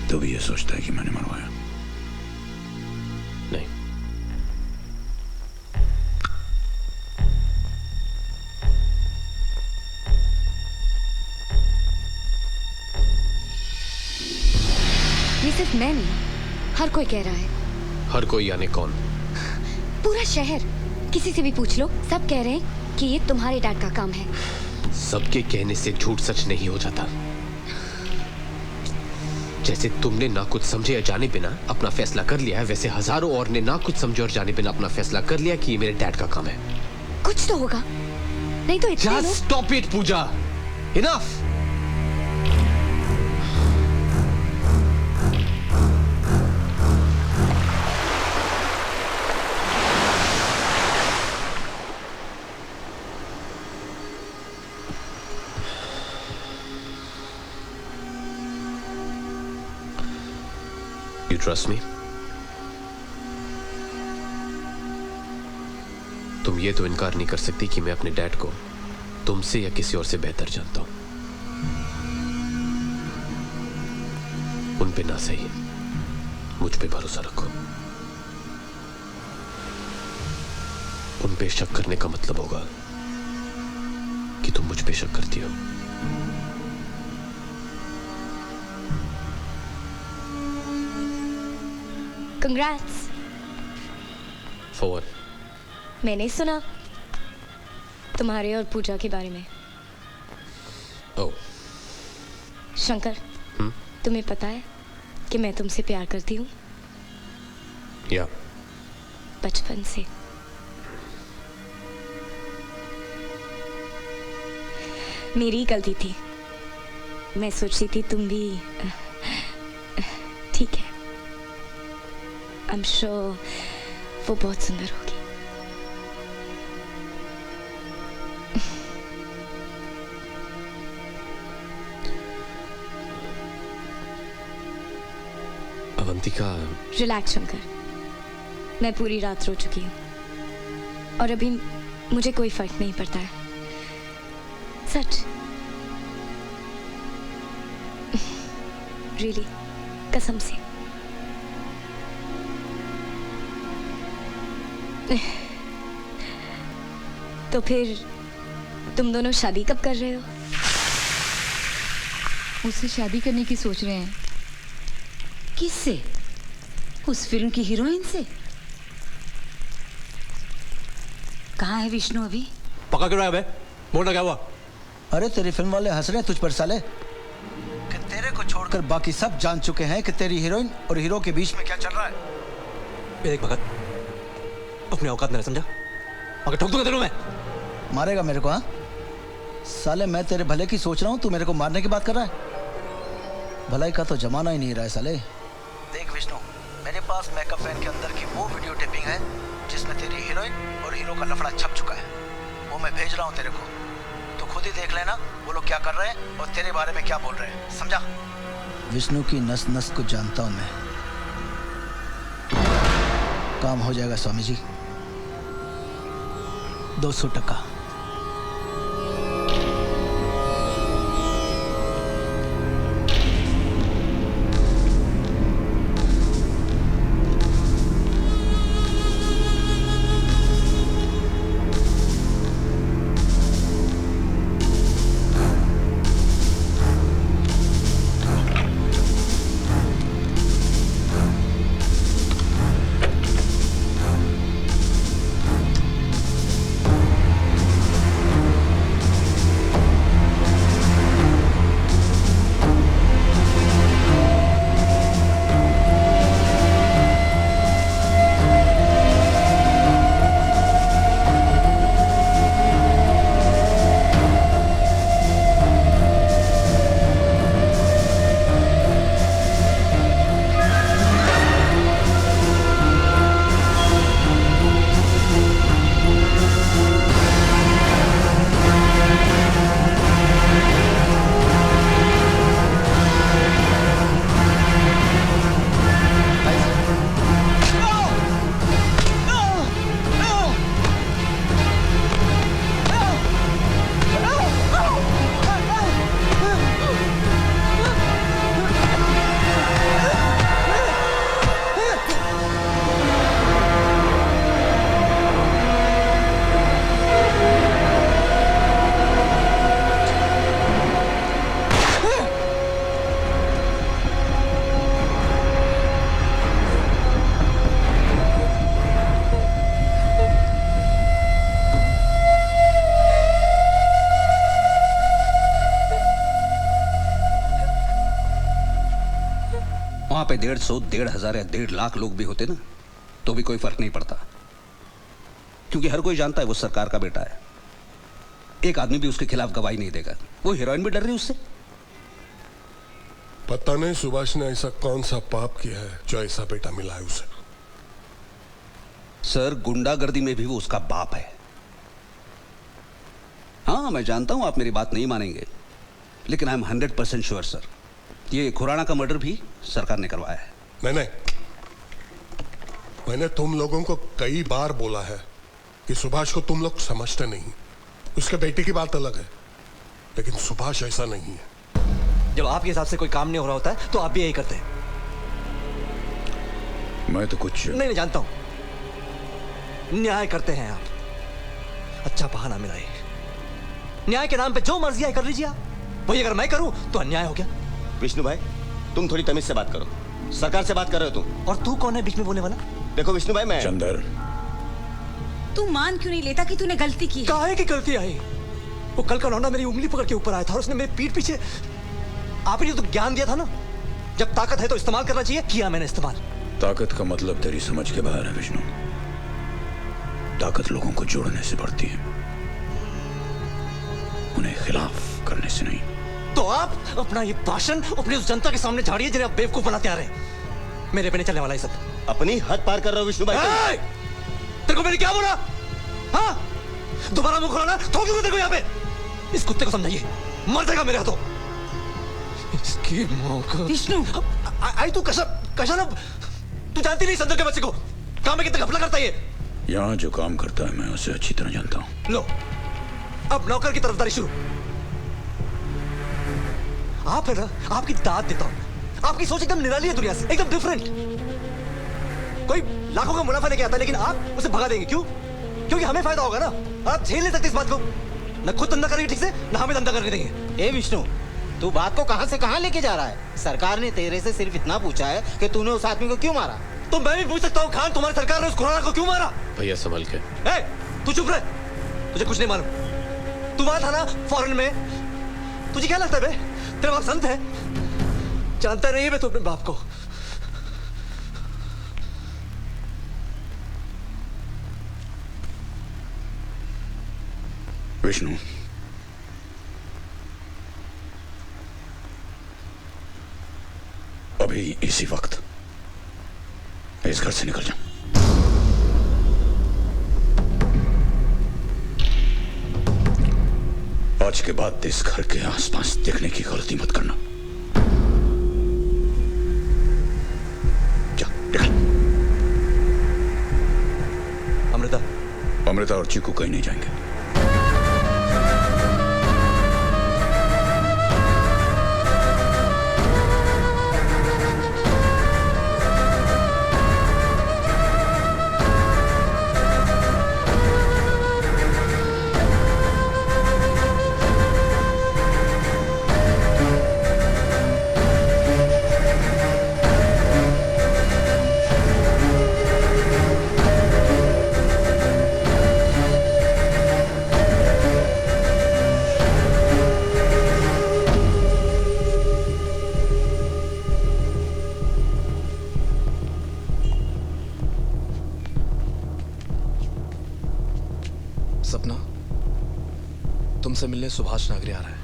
तो भी ये सोचता है कि मैंने मरवाया? नहीं। ये सिर्फ मैं नहीं, हर कोई कह रहा है। हर कोई यानी कौन? पूरा शहर। किसी से भी पूछ लो, सब कह रहे हैं कि ये तुम्हारे डैड का काम है। सबके कहने से झूठ सच नहीं हो जाता। जैसे तुमने ना कुछ समझे या जाने बिना अपना फैसला कर लिया है, वैसे हजारों और ने ना कुछ समझे और जाने बिना अपना फैसला कर लिया कि ये मेरे डैड का काम है। कुछ तो होगा, नहीं तो इतने लोग... stop it Pooja, enough. You trust me? तुम ये तो इनकार नहीं कर सकती कि मैं अपने डैड को तुमसे या किसी और से बेहतर जानता हूं। उन पे ना सही, मुझ पे भरोसा रखो। उन पे शक करने का मतलब होगा कि तुम मुझ पे शक करती हो। Congrats. For what? मैंने सुना तुम्हारे और पूजा के बारे में। Oh. शंकर, तुम्हें पता है कि मैं तुमसे प्यार करती हूँ? या बचपन से। मेरी गलती थी। मैं सोचती थी तुम भी ठीक है। I'm sure वो बहुत सुंदर होगी। अवंतिका। रिलैक्स शंकर, मैं पूरी रात रो चुकी हूँ और अभी मुझे कोई फर्क नहीं पड़ता है। सच। रियली, कसम से। तो फिर तुम दोनों शादी कब कर रहे हो? उससे शादी करने की सोच रहे हैं। किससे? उस फिल्म की हीरोइन से। कहाँ है विष्णु अभी? पका क्यों रहा है बे? बोलना क्या हुआ? अरे तेरी फिल्म वाले हंस रहे हैं तुझ पर साले, कि तेरे को छोड़कर बाकी सब जान चुके हैं कि तेरी हीरोइन और हीरो के बीच में क्या चल रहा है। एक भगत, अपनी औकात नहीं समझा? अगर ठोक दूंगा तेरे मैं। मारेगा मेरे को? हाँ साले, मैं तेरे भले की सोच रहा हूँ, तू मेरे को मारने की बात कर रहा है। भलाई का तो जमाना ही नहीं रहा है साले। देख विष्णु, मेरे पास मेकअप वैन के अंदर की वो वीडियो टेपिंग है जिसमें तेरी हीरोइन और हीरो का लफड़ा छप चुका है। वो मैं भेज रहा हूँ तेरे को, तो खुद ही देख लेना वो लोग क्या कर रहे हैं और तेरे बारे में क्या बोल रहे हैं, समझा? विष्णु की नस नस को जानता हूँ मैं। काम हो जाएगा स्वामी जी, 200%। पे 150, 1,500 या 1.5 लाख लोग भी होते ना तो भी कोई फर्क नहीं पड़ता, क्योंकि हर कोई जानता है वो सरकार का बेटा है। एक आदमी भी उसके खिलाफ गवाही नहीं देगा। वो हीरोइन भी डर रही उससे। पता नहीं सुभाष ने ऐसा कौन सा पाप किया है जो ऐसा बेटा मिला है उसे। सर, गुंडागर्दी में भी वो उसका बाप है। हाँ, मैं जानता हूं आप मेरी बात नहीं मानेंगे, लेकिन आई एम 100% श्योर सर, ये खुराना का मर्डर भी सरकार ने करवाया है। मैंने तुम लोगों को कई बार बोला है कि सुभाष को तुम लोग समझते नहीं। उसके बेटे की बात अलग है, लेकिन सुभाष ऐसा नहीं है। जब आपके हिसाब से कोई काम नहीं हो रहा होता है तो आप भी यही करते हैं। मैं तो कुछ नहीं जानता हूं। न्याय करते हैं आप। अच्छा बहाना मिला ये। न्याय के नाम पे जो मर्जी है कर लीजिए आप। वही अगर मैं करूं तो अन्याय हो गया। विष्णु भाई, तुम थोड़ी तमीज से बात करो। सरकार से बात कर रहे हो तुम। और तू कौन है बीच में बोलने वाला? देखो विष्णु भाई, मैं चंदर, तू मान क्यों नहीं लेता कि तूने गलती की है? काहे की गलती आई? वो कल का लौंडा मेरी उंगली पकड़ के ऊपर आया था और उसने मेरी पीठ पीछे आपने तो ज्ञान दिया था ना, जब ताकत है तो इस्तेमाल करना चाहिए। किया मैंने इस्तेमाल। ताकत का मतलब तेरी समझ के बाहर है विष्णु। ताकत लोगों को जोड़ने से बढ़ती है, उन्हें खिलाफ करने से नहीं। तो आप अपना ये भाषण अपनी उस जनता के सामने झाड़िए जिन्हें आप बेवकूफ बनाते आ रहे हैं। मेरे पे नहीं चलने वाला ये सब। अपनी हद पार कर रहे हो विष्णु भाई। तेरे को मैंने क्या बोला? हाँ, दोबारा मुंह खोलना ठोकूंगा तेरे को यहाँ पे। इस कुत्ते को समझाइए, मर जाएगा मेरे हाथों। इसकी मौका। विष्णु, आई तू कशा तू जानती नहीं संदर के बच्चे को काम में कितना घपला करता है ये। यहाँ जो काम करता है मैं उसे अच्छी तरह जानता हूँ। लो, अब नौकर की तरफदारी शुरू। आप है ना, आपकी दाद देता हूं। आपकी सोच एकदम निराली है दुनिया से, एकदम डिफरेंट। कोई लाखों का मुनाफा लेके आता है, लेकिन आप उसे भगा देंगे। क्यों? क्योंकि हमें फायदा होगा ना। आप झेल नहीं सकते इस बात को। न खुद धंधा करेंगे ठीक से, न हमें धंधा करने देंगे। ए विष्णु, तू बात को कहां से कहां लेके जा रहा है? सरकार ने तेरे से सिर्फ इतना पूछा है कि तूने उस आदमी को क्यों मारा। तो मैं भी पूछ सकता हूँ, खान तुम्हारी सरकार ने उस खुराना को क्यों मारा? भैया संभल के। तू चुप रहे, तुझे कुछ नहीं मालूम। तू वहां था ना फॉरेन में, तुझे क्या लगता है बे? तेरा बाप संत है? जानता नहीं है मैं तो अपने बाप को। विष्णु, अभी इसी वक्त इस घर से निकल जा। आज के बाद इस घर के आसपास देखने की गलती मत करना। जा, निकल। अमृता और चीकू कहीं नहीं जाएंगे। सपना, तुमसे मिलने सुभाष नागरी आ रहा है।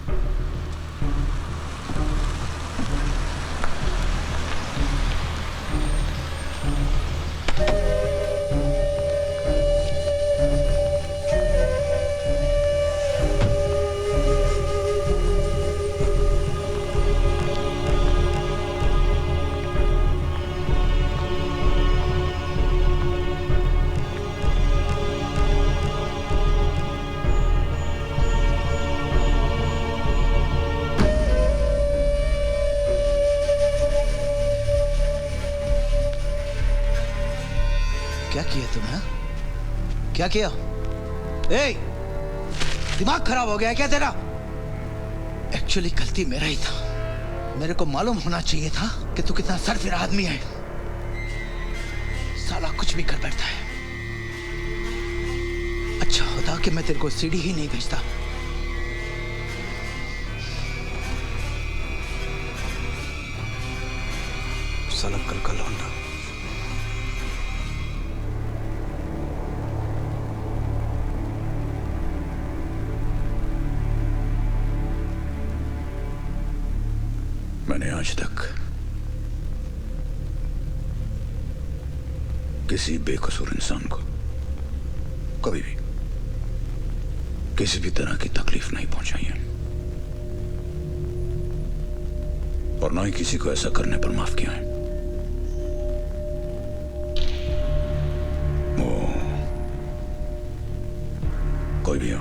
क्या किया तुमने? क्या किया? ए, दिमाग खराब हो गया है क्या तेरा? एक्चुअली गलती मेरा ही था। मेरे को मालूम होना चाहिए था कि तू कितना सरफिरा आदमी है। साला कुछ भी कर बैठता है। अच्छा होता कि मैं तेरे को सीढ़ी ही नहीं भेजता। साला कल का लौंडा। मैंने आज तक किसी बेकसूर इंसान को कभी भी किसी भी तरह की तकलीफ नहीं पहुंचाई है, और ना ही किसी को ऐसा करने पर माफ किया है। वो कोई भी हो,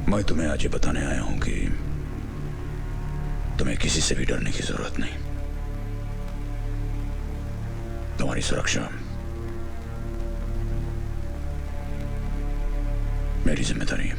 मैं तुम्हें आज ये बताने आया हूं कि तुम्हें किसी से भी डरने की जरूरत नहीं। तुम्हारी सुरक्षा मेरी जिम्मेदारी है।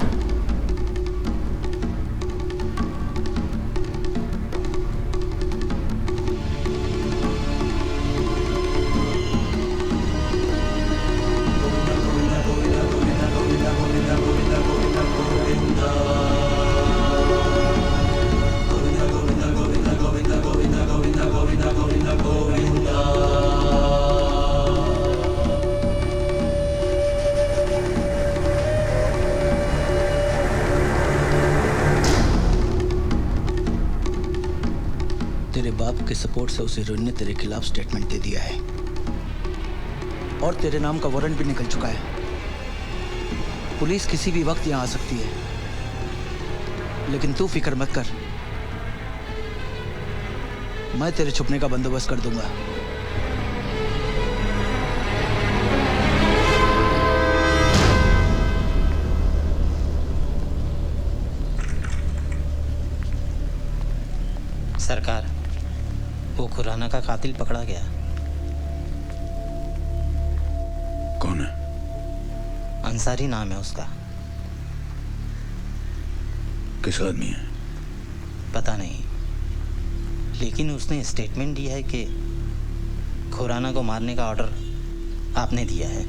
के सपोर्ट से उस हीरोइन ने तेरे खिलाफ स्टेटमेंट दे दिया है और तेरे नाम का वारंट भी निकल चुका है। पुलिस किसी भी वक्त यहां आ सकती है, लेकिन तू फिक्र मत कर, मैं तेरे छुपने का बंदोबस्त कर दूंगा। सरकार, वो खुराना का कातिल पकड़ा गया। कौन है? अंसारी नाम है उसका। किस आदमी है? पता नहीं, लेकिन उसने स्टेटमेंट दिया है कि खुराना को मारने का ऑर्डर आपने दिया है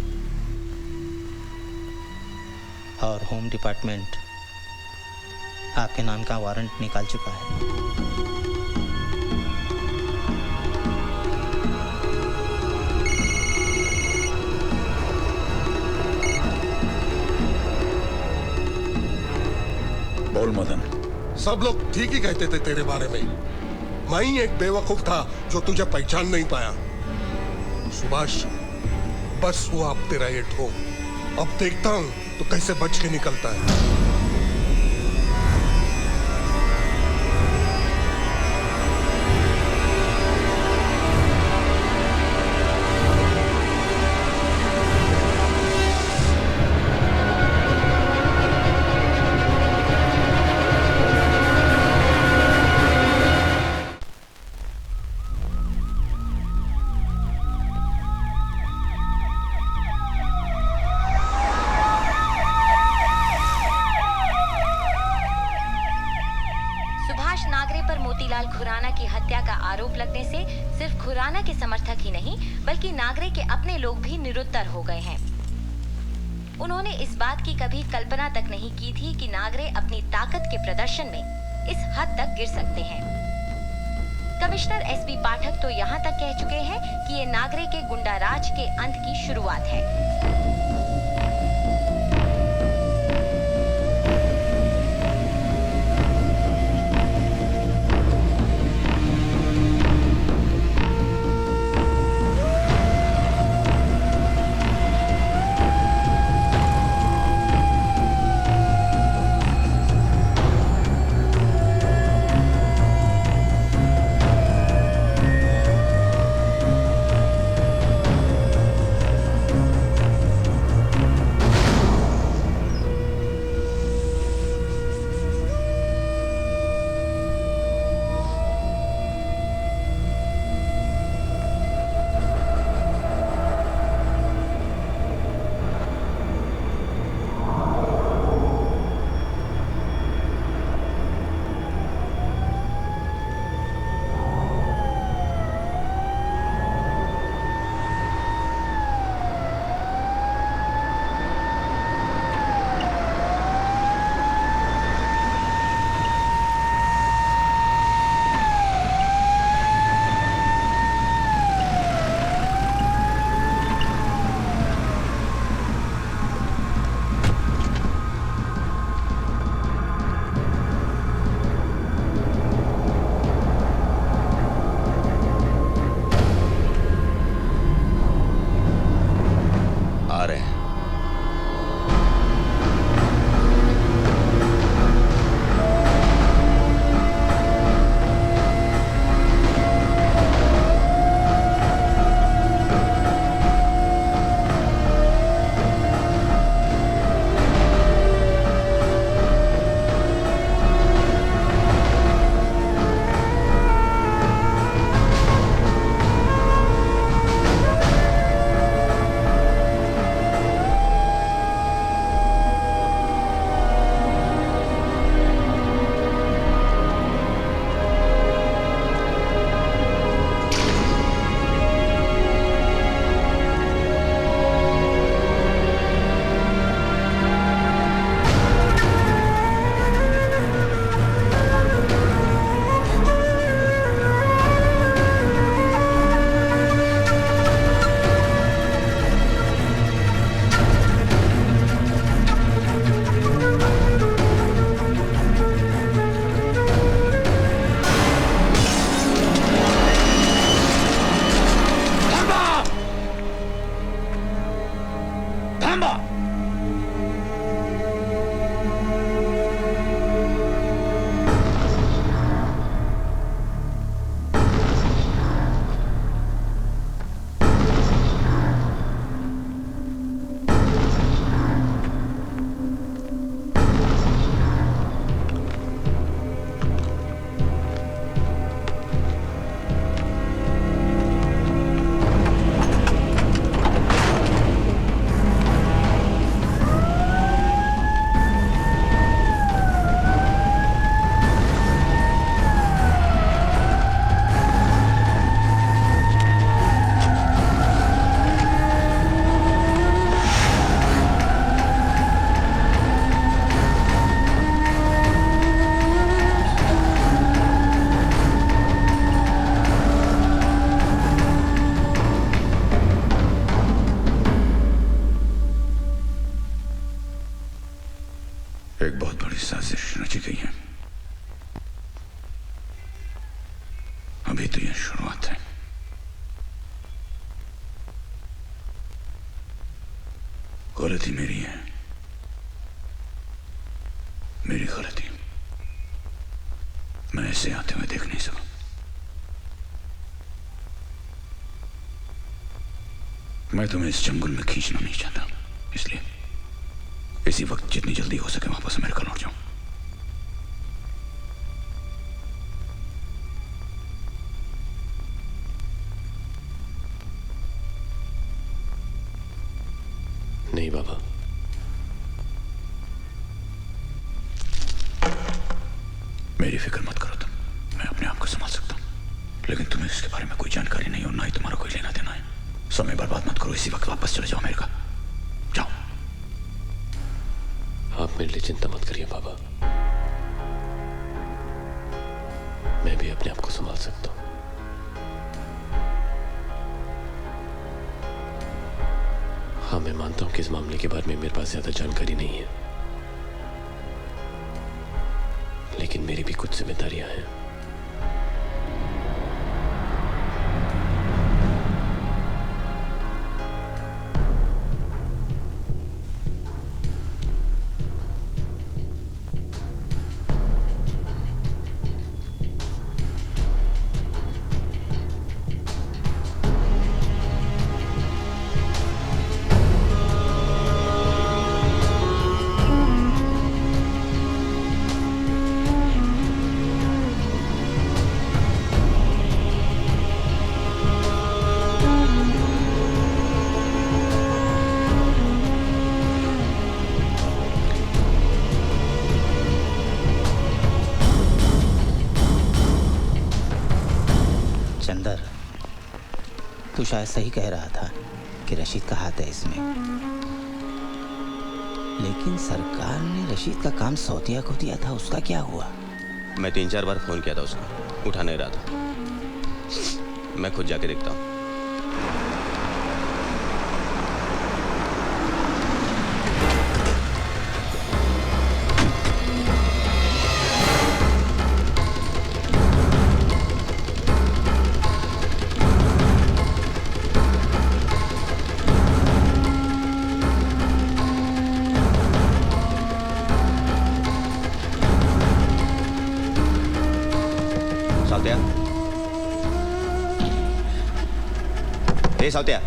और होम डिपार्टमेंट आपके नाम का वारंट निकाल चुका है। बोल मदन। सब लोग ठीक ही कहते थे तेरे बारे में। मैं ही एक बेवकूफ था जो तुझे पहचान नहीं पाया। सुभाष, बस हुआ अब तेरा ये ठोक। अब देखता हूं तो कैसे बच के निकलता है। खुराना की हत्या का आरोप लगने से सिर्फ खुराना के समर्थक ही नहीं बल्कि नागरे के अपने लोग भी निरुत्तर हो गए हैं। उन्होंने इस बात की कभी कल्पना तक नहीं की थी कि नागरे अपनी ताकत के प्रदर्शन में इस हद तक गिर सकते हैं। कमिश्नर एसपी पाठक तो यहाँ तक कह चुके हैं कि ये नागरे के गुंडाराज के अंत की शुरुआत है। आ रहे हैं। एक बहुत बड़ी साजिश रची गई है। अभी तो यह शुरुआत है। गलती मेरी है, मेरी गलती। मैं ऐसे आते हुए देख नहीं सका। मैं तुम्हें इस जंगल में खींचना नहीं चाहता, इसलिए इसी वक्त जितनी जल्दी हो सके वापस अमेरिका लौट जाऊं। नहीं बाबा, मेरी फिक्र मत करो तुम, मैं अपने आप को संभाल सकता हूं। लेकिन तुम्हें इसके बारे में कोई जानकारी नहीं और ना ही तुम्हारा कोई लेना देना है। समय बर्बाद मत करो, इसी वक्त वापस चले जाओ अमेरिका। जाओ। आप मेरे लिए चिंता मत करिए बाबा, मैं भी अपने आप को संभाल सकता हूं। हाँ, मैं मानता हूं कि इस मामले के बारे में मेरे पास ज्यादा जानकारी नहीं है, लेकिन मेरी भी कुछ जिम्मेदारियां हैं। चंदर, तू शायद सही कह रहा था कि रशीद का हाथ है इसमें, लेकिन सरकार ने रशीद का काम सौतिया को दिया था, उसका क्या हुआ? मैं 3-4 बार फोन किया था उसको, उठा नहीं रहा था। मैं खुद जाके देखता हूँ। ए साउत्या,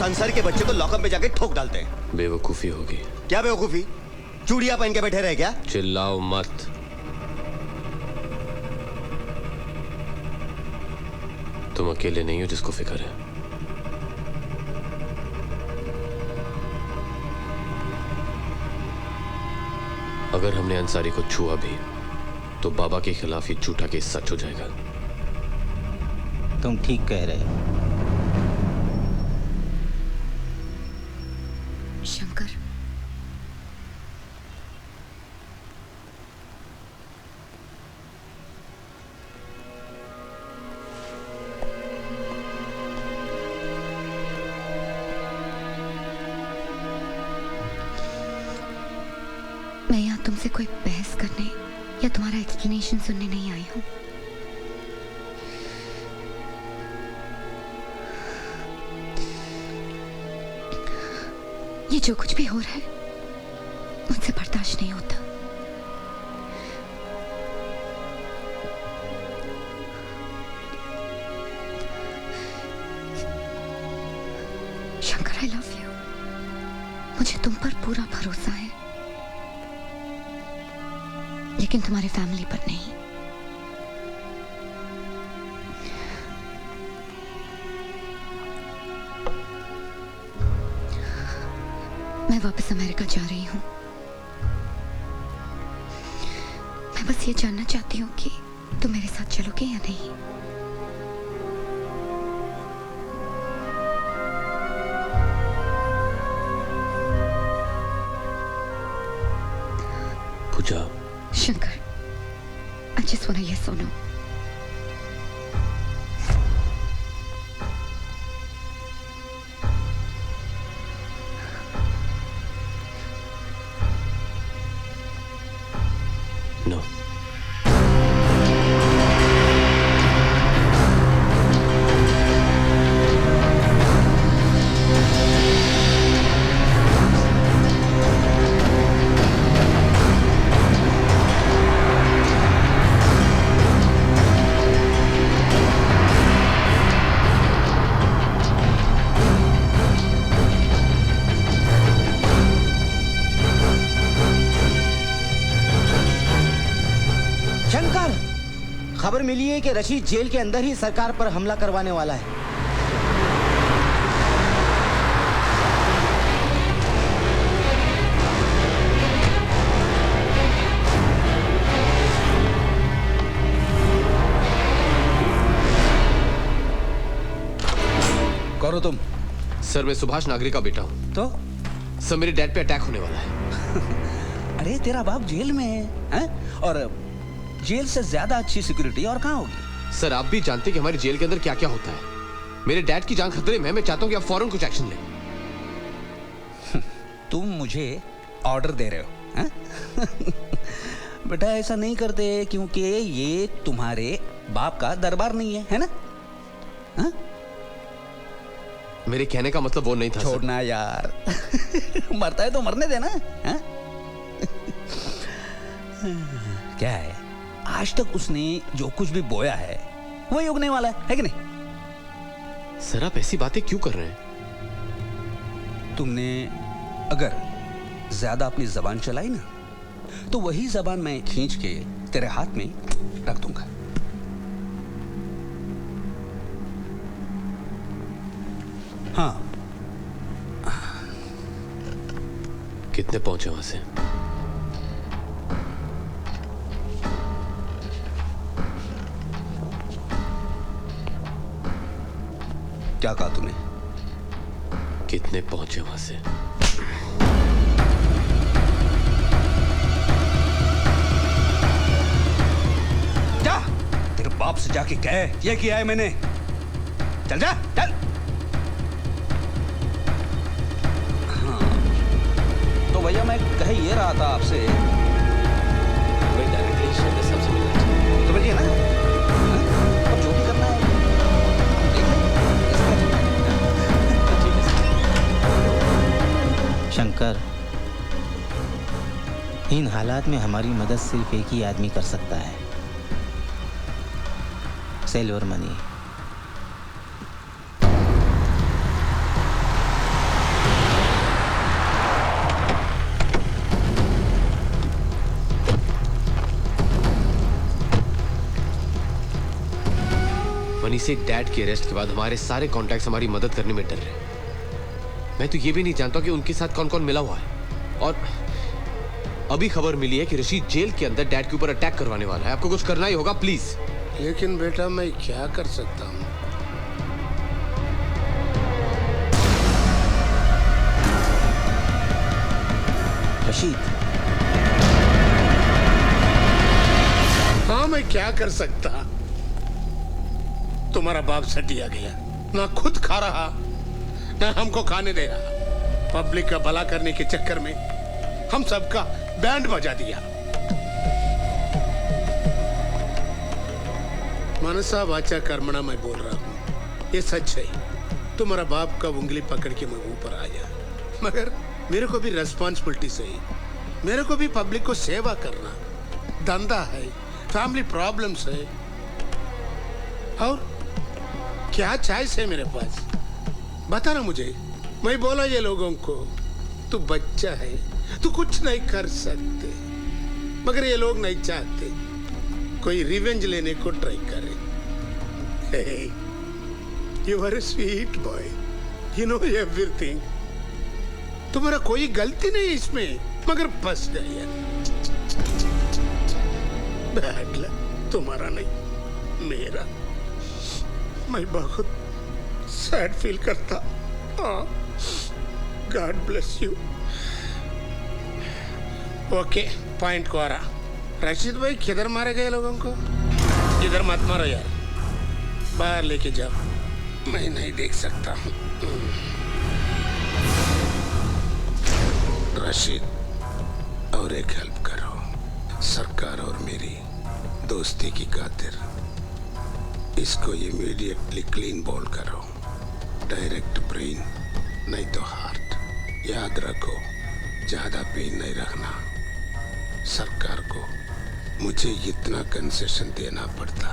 अंसारी के बच्चे को लॉकअप में जाके ठोक डालते हैं। बेवकूफी होगी। क्या बेवकूफी? चूड़ियां पहन के बैठे रहे क्या? चिल्लाओ मत। तुम अकेले नहीं हो जिसको फिक्र है। अगर हमने अंसारी को छुआ भी तो बाबा के खिलाफ ये झूठा केस सच हो जाएगा। तुम ठीक कह रहे हो। शंकर, मैं यहाँ तुमसे कोई बहस करने या तुम्हारा एक्सप्लेनेशन सुनने नहीं आई हूँ। ये जो कुछ भी हो रहा है मुझसे बर्दाश्त नहीं होता। Shankar, I love you. मुझे तुम पर पूरा भरोसा है, लेकिन तुम्हारी फैमिली पर नहीं। मैं वापस अमेरिका जा रही हूँ। मैं बस ये जानना चाहती हूँ कि तुम मेरे साथ चलोगे या नहीं। पूजा। Shankar, I just want a yes or no. No. खबर मिली है कि रशीद जेल के अंदर ही सरकार पर हमला करवाने वाला है। कौन हो तुम? सर, मैं सुभाष नागरी का बेटा हूँ। तो सर, मेरे डैड पे अटैक होने वाला है। अरे तेरा बाप जेल में है? और जेल से ज्यादा अच्छी सिक्योरिटी और कहाँ होगी? सर, आप भी जानते हैं कि हमारी जेल के अंदर क्या क्या होता है। मेरे डैड की जान खतरे में है। मैं चाहता हूँ कि आप फौरन कुछ एक्शन लें। तुम मुझे ऑर्डर दे रहे हो? बेटा ऐसा नहीं करते, क्योंकि ये तुम्हारे बाप का दरबार नहीं है, है ना? हा? मेरे कहने का मतलब वो नहीं था। छोड़ना यार। मरता है तो मरने देना। हा? क्या है, आज तक उसने जो कुछ भी बोया है वही उगने वाला है कि नहीं? सर, आप ऐसी बातें क्यों कर रहे हैं? तुमने अगर ज्यादा अपनी जबान चलाई ना, तो वही जबान मैं खींच के तेरे हाथ में रख दूंगा। हाँ। कितने पहुंचे वहां से? क्या कहा तूने? कितने पहुंचे वहां से? से जाके कह ये किया है मैंने। चल जा चल। हाँ तो भैया मैं कह ये रहा था आपसे, भाई डायरेक्टली शेखर साहब से मिलना चाहिए। तो मिलिए ना, और जो भी करना है शंकर, इन हालात में हमारी मदद सिर्फ एक ही आदमी कर सकता है, सिल्वर मनी। मनी से डैड के अरेस्ट के बाद हमारे सारे कॉन्टैक्ट्स हमारी मदद करने में डर रहे। मैं तो ये भी नहीं जानता कि उनके साथ कौन कौन मिला हुआ है। और अभी खबर मिली है कि रशीद जेल के अंदर डैड के ऊपर अटैक करवाने वाला है। आपको कुछ करना ही होगा प्लीज। लेकिन बेटा मैं क्या कर सकता हूँ? रशीद, हाँ मैं क्या कर सकता? तुम्हारा बाप सटिया गया, ना खुद खा रहा ना हमको खाने दे रहा। पब्लिक का भला करने के चक्कर में हम सबका बैंड बजा दिया। मनसा वाचा कर्मणा मैं बोल रहा हूँ, ये सच है। तुम्हारा बाप का उंगली पकड़ के मैं ऊपर आया, मगर मेरे को भी रेस्पॉन्सिबिलिटी है। मेरे को भी पब्लिक को सेवा करना, धंधा है, फैमिली प्रॉब्लम्स है, और क्या चॉइस है मेरे पास? बता ना मुझे। मैं बोला ये लोगों को, तू बच्चा है, तू कुछ नहीं कर सकते, मगर ये लोग नहीं चाहते कोई रिवेंज लेने को ट्राई करे। You are a sweet boy, you know everything. तुम्हारा कोई गलती नहीं इसमें, मगर फंस गया। बैड लक तुम्हारा नहीं, मेरा। मैं बहुत सैड फील करता। God bless you. Okay, point को आ रहा। रशीद भाई किधर मारे गए लोगों को? इधर मत मारो यार, बाहर लेके जाओ, मैं नहीं देख सकता हूँ। रशीद, और एक हेल्प करो, सरकार और मेरी दोस्ती की खातिर इसको इमीडिएटली क्लीन बॉल करो। डायरेक्ट ब्रेन नहीं तो हार्ट। याद रखो, ज्यादा पेन नहीं रखना। सरकार को मुझे इतना कंसेशन देना पड़ता।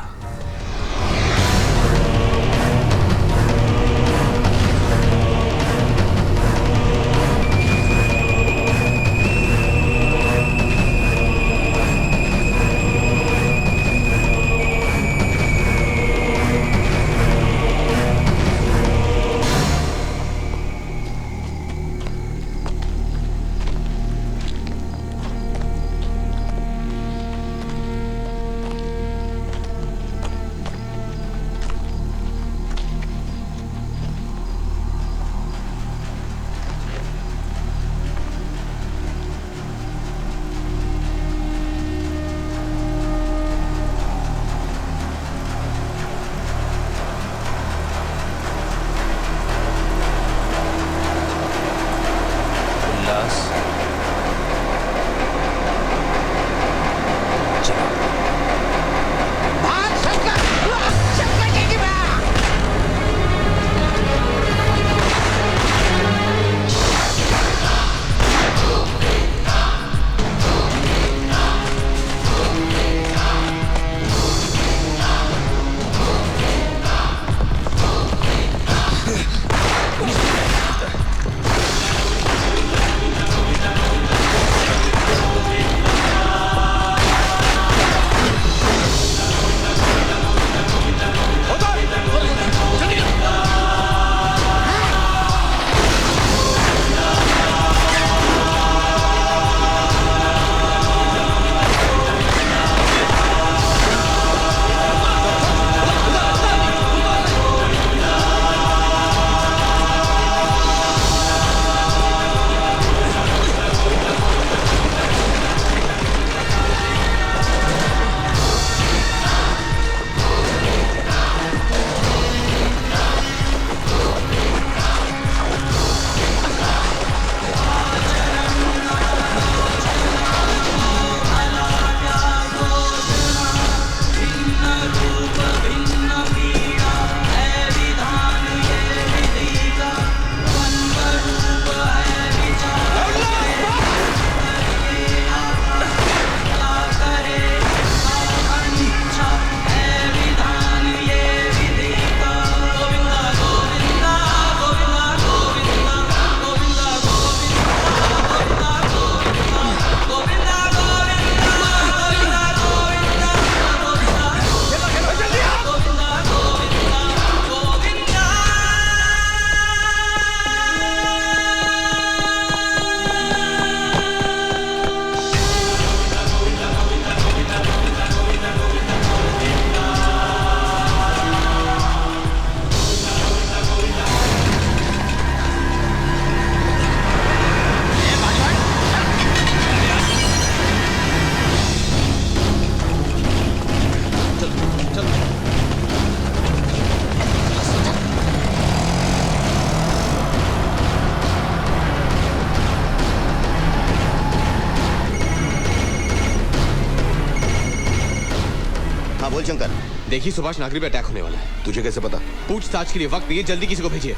हाँ बोल शंकर। देखिए सुभाष नागरी पे अटैक होने वाला है। तुझे कैसे पता? पूछताछ के लिए वक्त नहीं है, जल्दी किसी को भेजिए।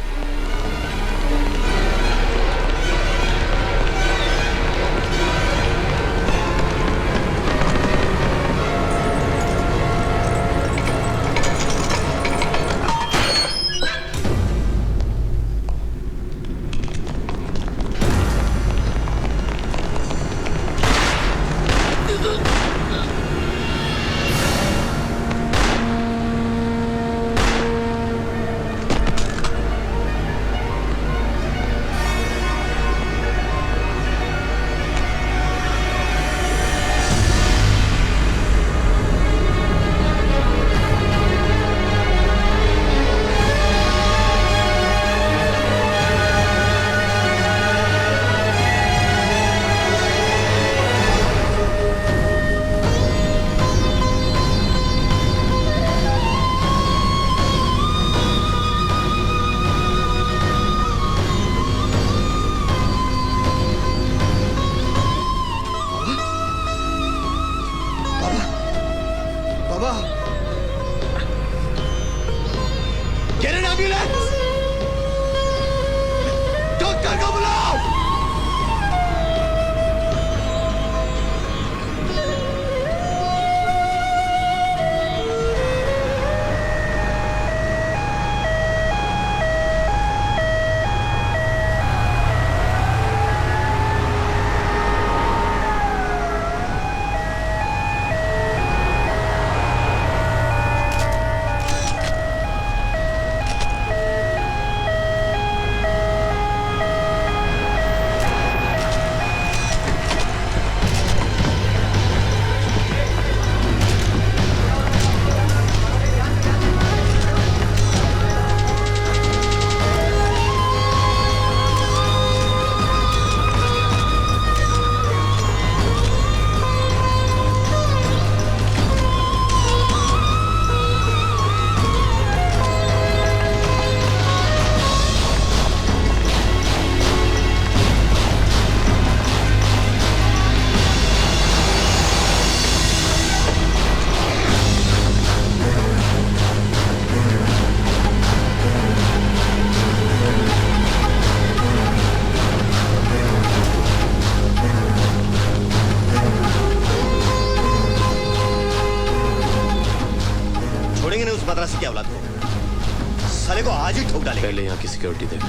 मद्रासी की औलाद को साले को आज ही ठोक डालेंगे। पहले यहाँ की सिक्योरिटी देख।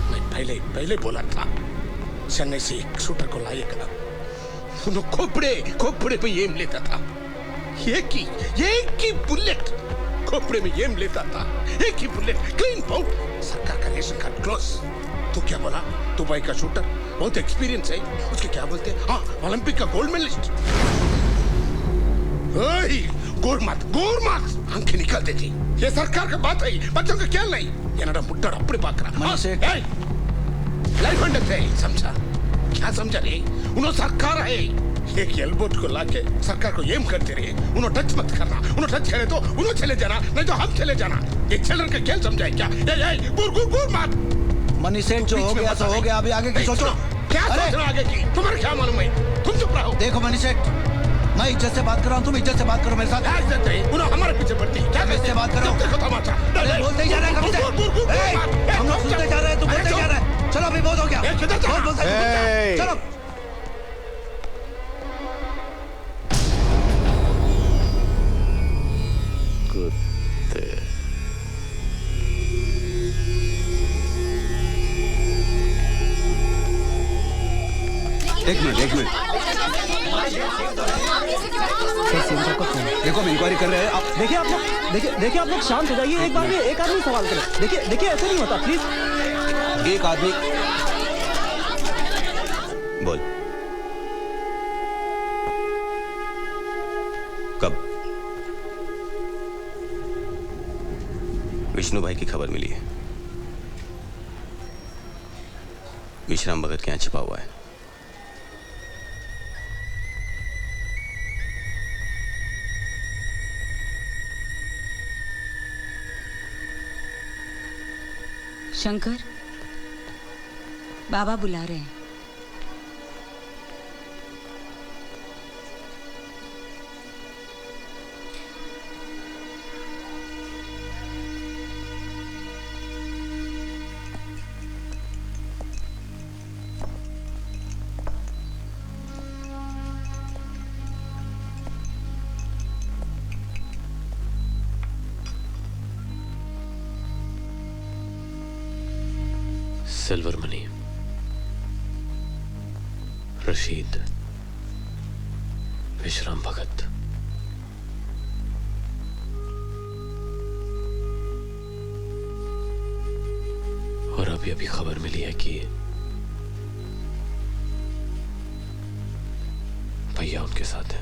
मैं पहले बोला था चेन्नई से एक शूटर को लाएगा। उन्होंने खोपड़े पे एम लेता था। एक ही बुलेट खोपड़े में एम लेता था। एक ही बुलेट क्लीन पाउट। सरकार का रेशन कार्ड क्लोज। तू क्या बोला? दुबई का शूटर बहुत एक्सपीरियंस है। उसके क्या बोलते हैं? हाँ, ओलंपिक का गोल्ड मेडलिस्ट। गोर मत आंखें निकल देती। ये सरकार का बात है, बच्चों का क्या नहीं। ये ना मुट्टा अपने पाकरा लाइफ एंड डेथ समझा? क्या समझा रे? उन्होंने सरकार है। एक एल्बोट को लाके सरकार को एम करते रहे। उन्होंने टच मत करना। उन्होंने टच करे तो उन्होंने चले जाना, नहीं तो हम चले जाना। ये चिल्ड्रन का खेल समझा है क्या? गुर मत। मनी सेठ जो हो गया तो हो गया। अभी आगे की सोचो। क्या सोचना आगे की? तुम्हारे क्या मालूम है? तुम चुप रहो। देखो मनी सेठ, मैं इज्जत से बात कर रहा हूँ, तुम इज्जत से बात करो मेरे साथ। इज्जत है, उन्होंने हमारे पीछे पड़ती। क्या इससे बात करो? बोलते ही जा रहे हैं कब से? हम लोग सुनते जा रहे हैं, तू बोलते जा रहा है। चलो अभी बहुत हो गया। चलो एक मिनट देखो हम इंक्वायरी कर रहे हैं। आप देखिए आप लोग शांत हो जाइए। एक बार में एक आदमी सवाल करे। देखिए ऐसे नहीं होता, प्लीज। एक आदमी बोल। कब? विष्णु भाई की खबर मिली है। विश्राम भगत के यहां छिपा हुआ है। शंकर, बाबा बुला रहे हैं। सिल्वर मनी, रशीद, विश्राम भगत। और अभी खबर मिली है कि भैया उनके साथ है।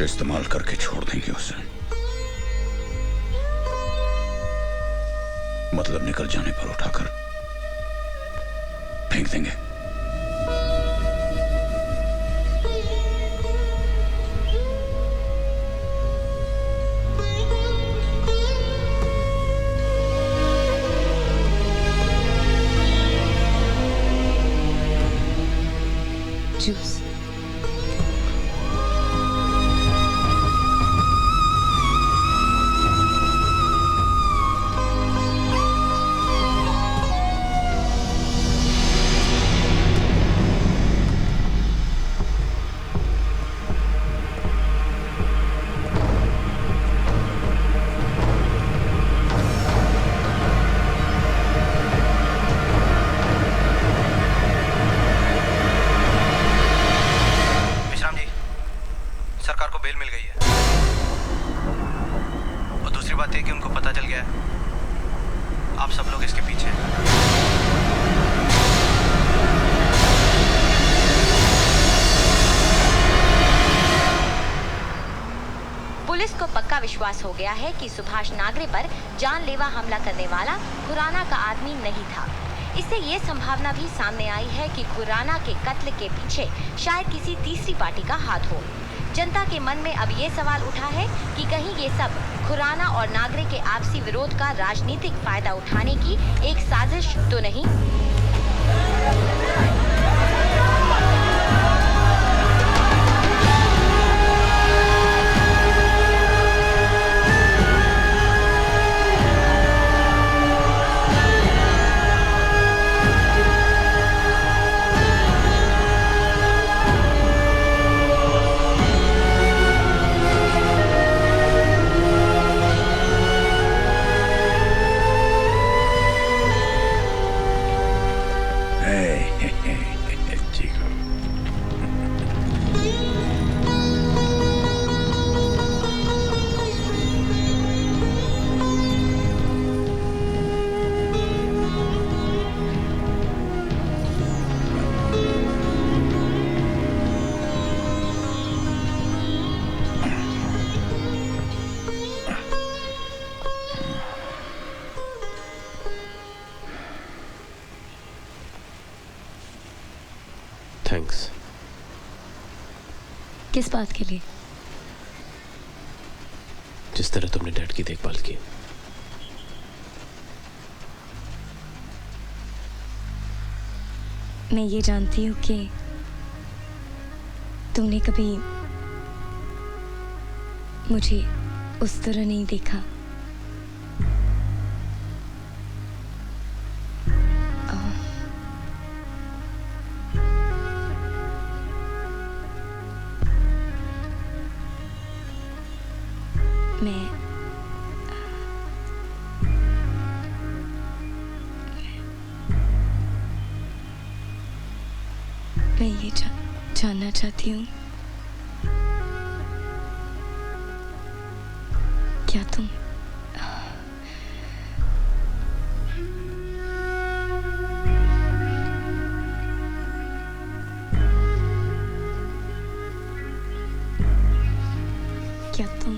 इस्तेमाल करके छोड़ देंगे उसे, मतलब निकल जाने पर उठाकर फेंक देंगे। जूस। विश्वास हो गया है कि सुभाष नागरे पर जानलेवा हमला करने वाला खुराना का आदमी नहीं था। इससे ये संभावना भी सामने आई है कि खुराना के कत्ल के पीछे शायद किसी तीसरी पार्टी का हाथ हो। जनता के मन में अब ये सवाल उठा है कि कहीं ये सब खुराना और नागरे के आपसी विरोध का राजनीतिक फायदा उठाने की एक साजिश तो नहीं। थैंक्स। किस बात के लिए? जिस तरह तुमने डैड की देखभाल की। मैं ये जानती हूँ कि तुमने कभी मुझे उस तरह नहीं देखा। मैं ये जानना चाहती हूँ क्या तुम क्या तुम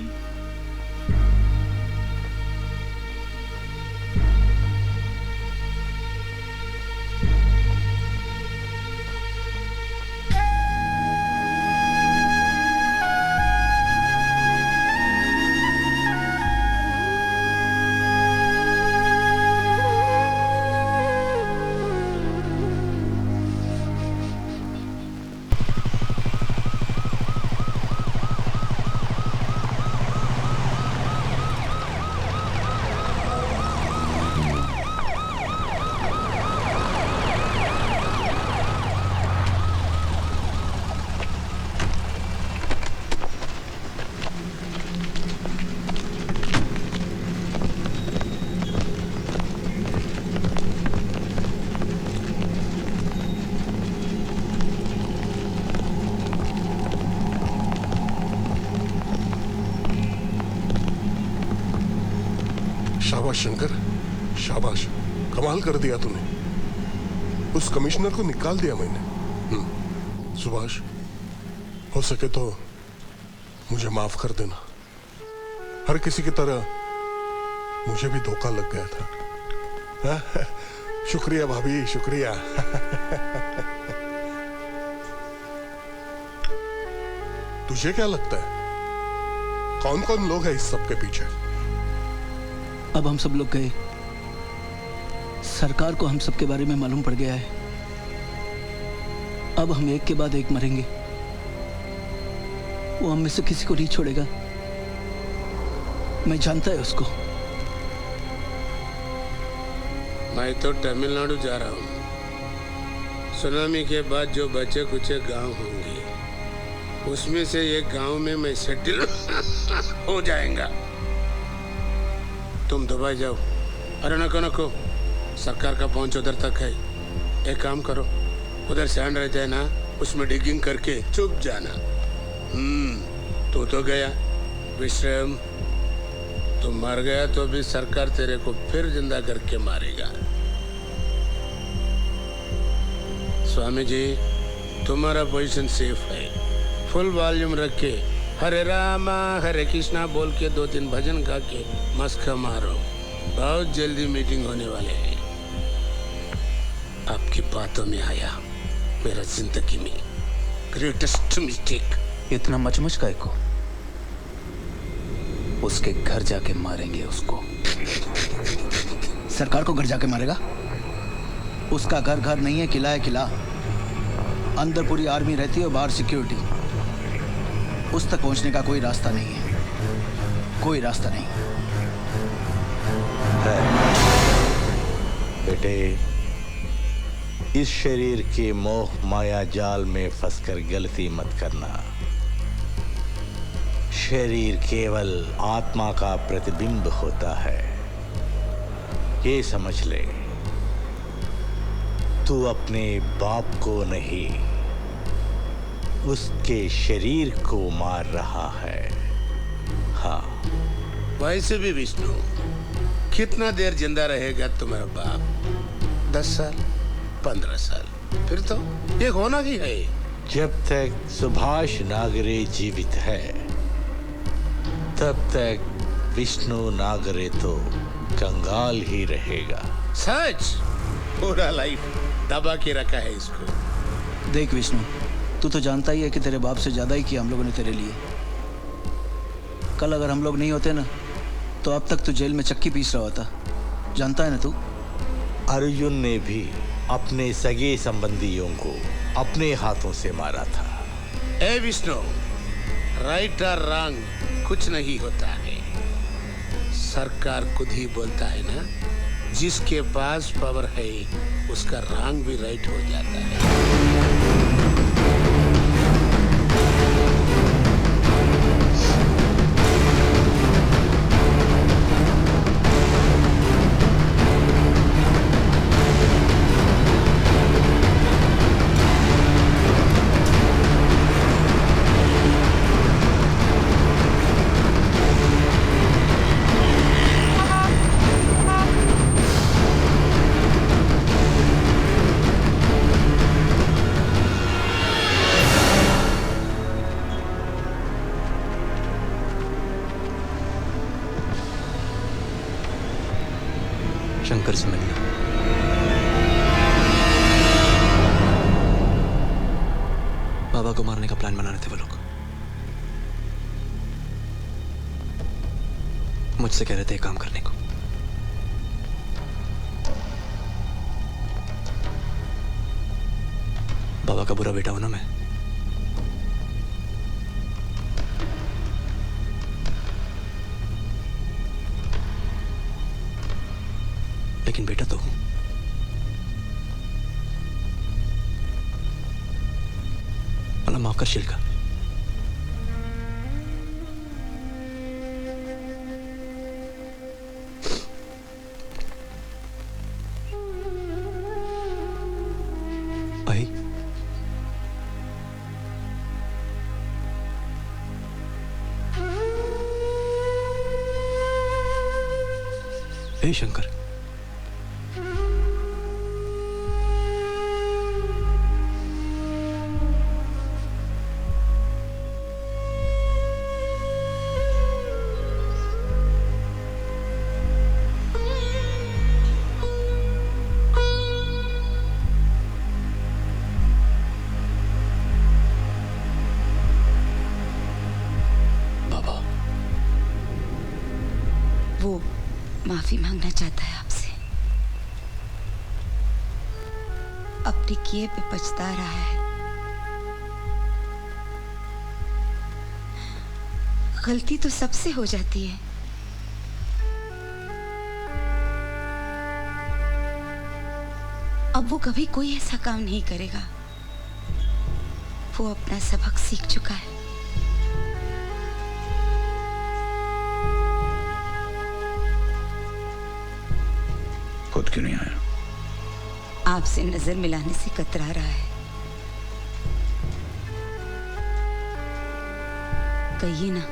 शाबाश शंकर, शाबाश, कमाल कर दिया तूने। उस कमिश्नर को निकाल दिया मैंने। सुभाष, हो सके तो मुझे माफ कर देना। हर किसी की तरह मुझे भी धोखा लग गया था। शुक्रिया भाभी, शुक्रिया। तुझे क्या लगता है कौन कौन लोग हैं इस सब के पीछे? अब हम सब लोग गए, सरकार को हम सब के बारे में मालूम पड़ गया है। अब हम एक के बाद एक मरेंगे। वो हम में से किसी को नहीं छोड़ेगा। मैं जानता है उसको। मैं तो तमिलनाडु जा रहा हूँ। सुनामी के बाद जो बचे कुचे गांव होंगे, उसमें से एक गांव में मैं सेटल हो जाएगा। तुम दुबई जाओ। अरे नको, सरकार का पहुंच उधर तक है। एक काम करो, उधर सैंड रह जाए ना, उसमें डिगिंग करके चुप जाना। तो गया विश्राम। तुम मर गया तो भी सरकार तेरे को फिर जिंदा करके मारेगा। स्वामी जी, तुम्हारा पोजीशन सेफ है। फुल वॉल्यूम रख के हरे रामा हरे कृष्णा बोल के 2-3 भजन गा के मस्का मारो। बहुत जल्दी मीटिंग होने वाले हैं। आपकी बातों में आया मेरा जिंदगी में ग्रेटेस्ट मिस्टेक। इतना मचमच का को उसके घर जाके मारेंगे उसको। सरकार को घर जाके मारेगा? उसका घर नहीं है, किला है किला। अंदर पूरी आर्मी रहती है और बाहर सिक्योरिटी। उस तक पहुंचने का कोई रास्ता नहीं है, कोई रास्ता नहीं। बेटे, इस शरीर के मोह माया जाल में फंसकर गलती मत करना। शरीर केवल आत्मा का प्रतिबिंब होता है, ये समझ ले। तू अपने बाप को नहीं, उसके शरीर को मार रहा है। हाँ, वैसे भी विष्णु, कितना देर जिंदा रहेगा तुम्हारा बाप? 10 साल, 15 साल, फिर तो ये होना ही है। जब तक सुभाष नागरे जीवित है, तब तक विष्णु नागरे तो कंगाल ही रहेगा। सच? पूरा लाइफ दबा के रखा है इसको। देख विष्णु, तू तो जानता ही है कि तेरे बाप से ज्यादा ही किया हम लोगों ने तेरे लिए। कल अगर हम लोग नहीं होते ना, तो अब तक तू जेल में चक्की पीस रहा होता। जानता है ना तू? अर्जुन ने भी अपने सगे संबंधियों को अपने हाथों से मारा था। ए विष्णु, राइट और रॉन्ग कुछ नहीं होता है। सरकार खुद ही बोलता है ना, जिसके पास पावर है उसका रॉन्ग भी राइट हो जाता है। शंकर से मिलना। बाबा को मारने का प्लान बना रहे थे वो लोग। मुझसे कह रहे थे काम करने को। बाबा का बुरा बेटा हूं ना मैं। लेकिन बेटा तो हूं। भला माफ कर शिल्का। भाई ए शंकर, वो माफी मांगना चाहता है आपसे। अपने किए पे पछता रहा है। गलती तो सबसे हो जाती है। अब वो कभी कोई ऐसा काम नहीं करेगा। वो अपना सबक सीख चुका है। खुद क्यों नहीं आया? आपसे नजर मिलाने से कतरा रहा है। कहिए ना,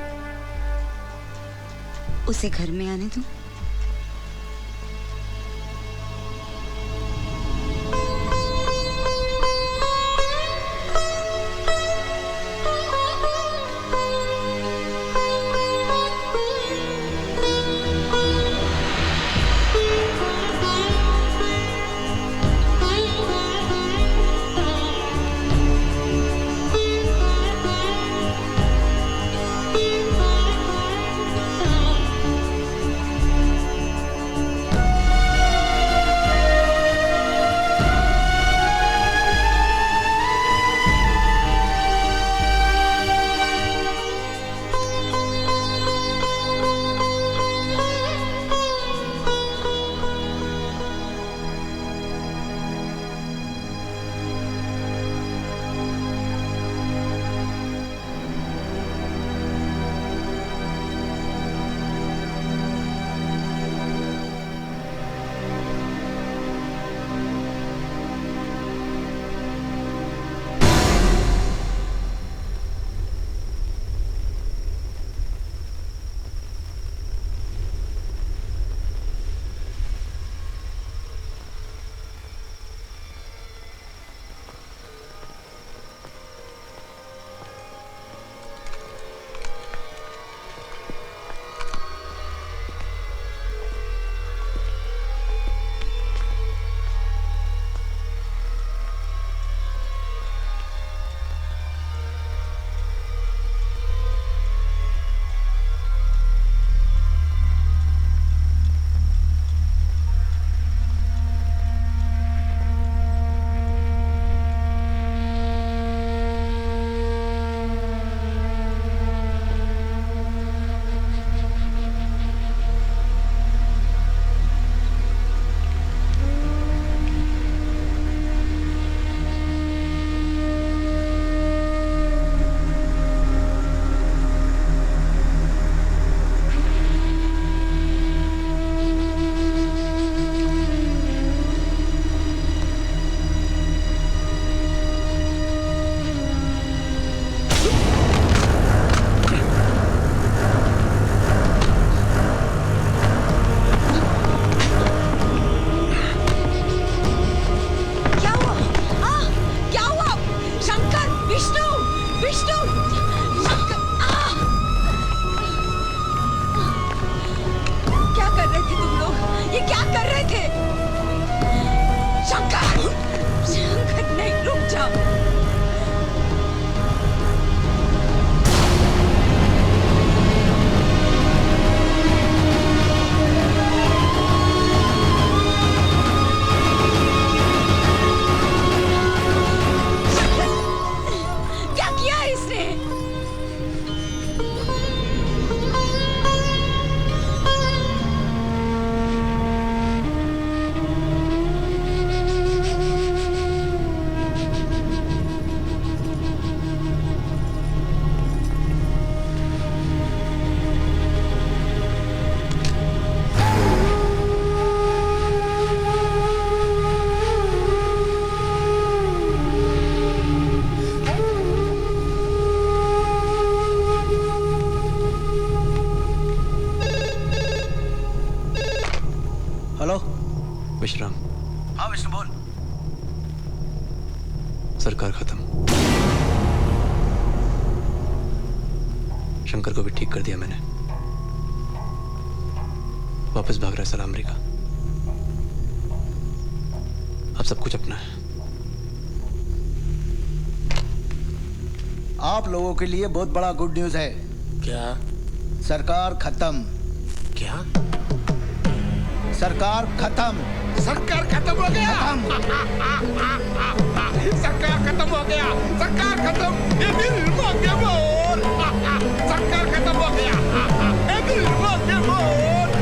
उसे घर में आने दूं? हेलो विश्राम। हाँ विष्णु बोल। सरकार खत्म। शंकर को भी ठीक कर दिया मैंने। वापस भाग रहा है साला अमेरिका। अब सब कुछ अपना है। आप लोगों के लिए बहुत बड़ा गुड न्यूज है। क्या? सरकार खत्म। क्या? सरकार खत्म। सरकार खत्म हो गया। सरकार खत्म हो गया। सरकार खत्म। ये दिल मांगे मोर। सरकार खत्म हो गया। ये दिल मांगे मोर।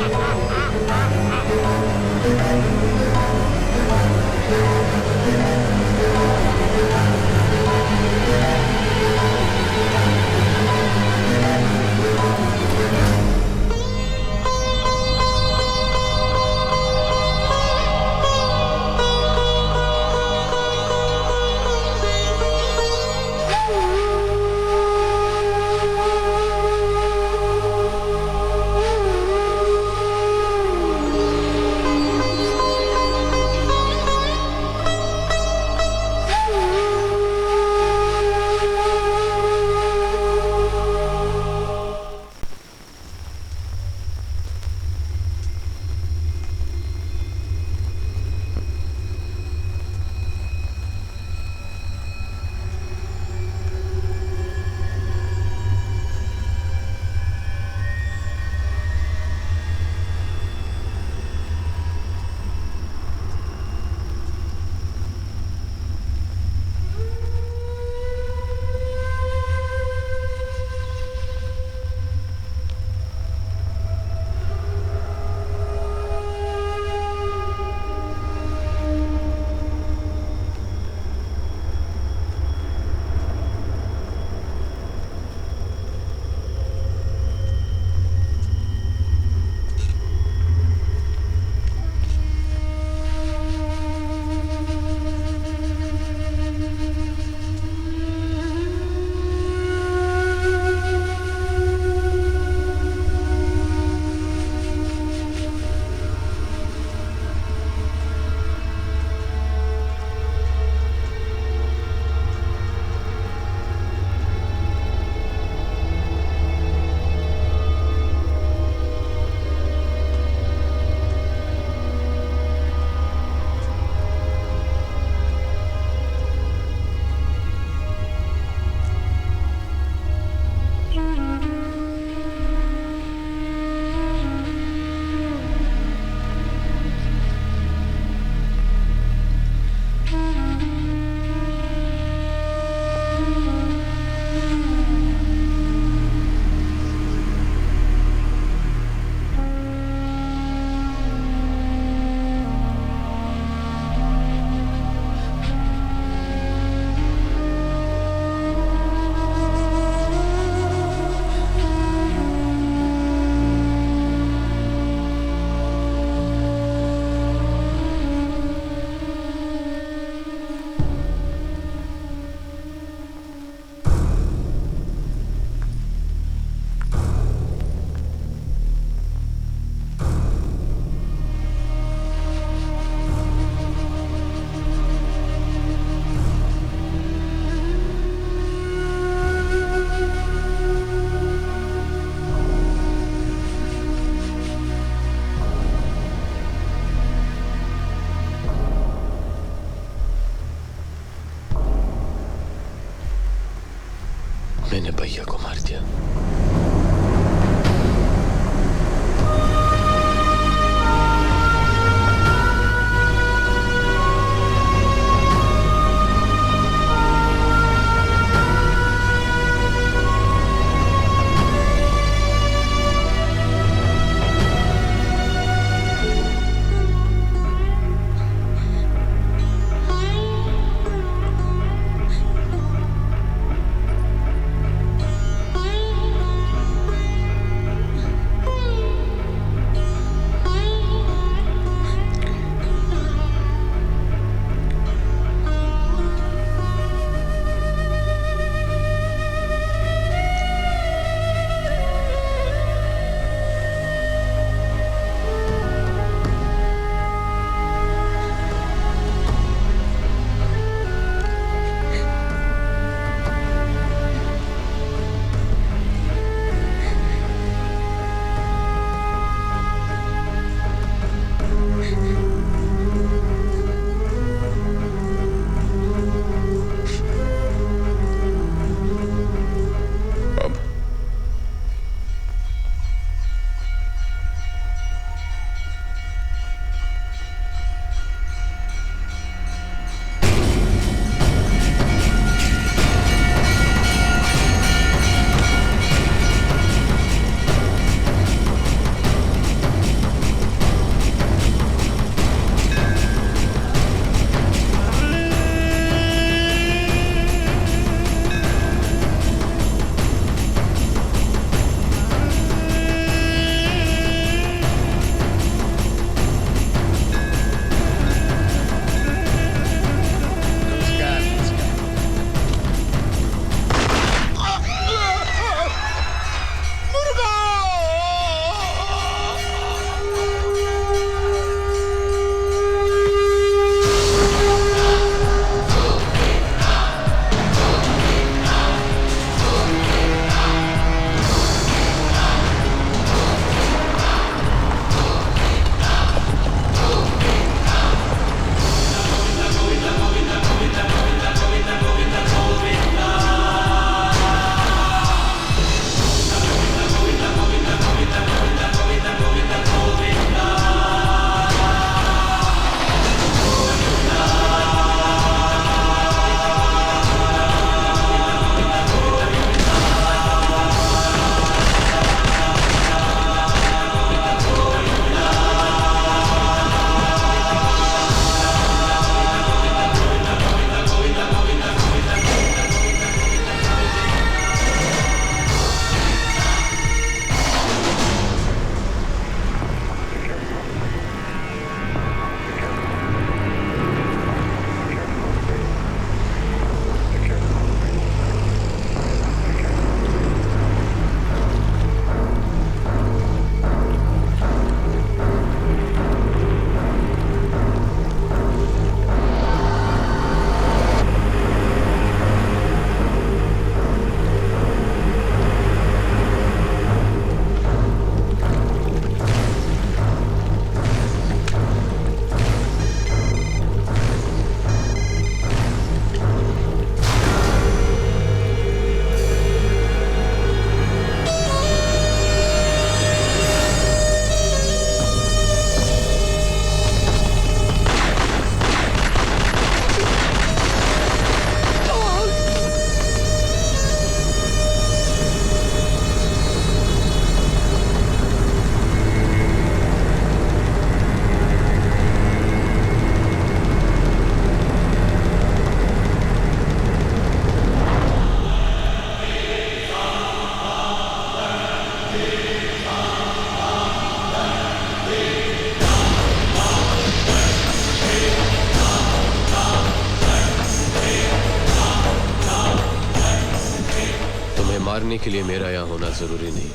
कहने के लिए मेरा यहाँ होना जरूरी नहीं।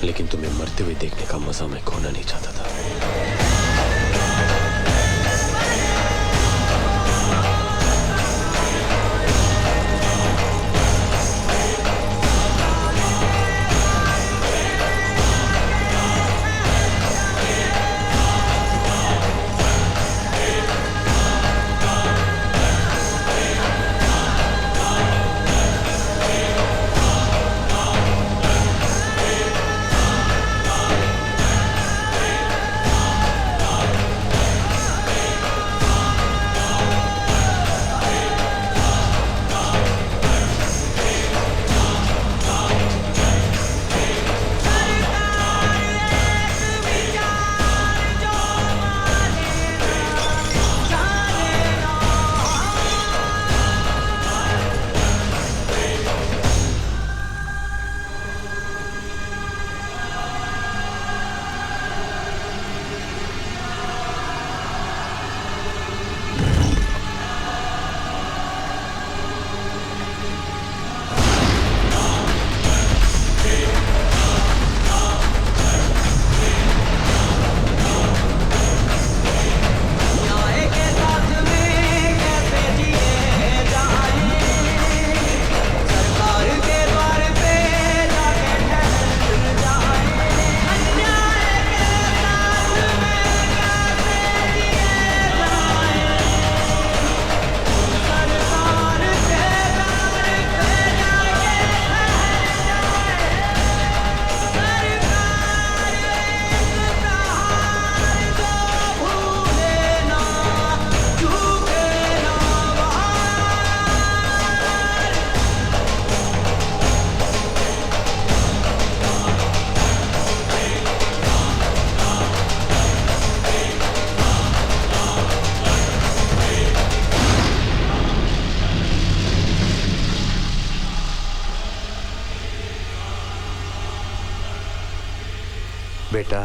लेकिन तुम्हें मरते हुए देखने का मजा मैं खोना नहीं चाहता था। बेटा,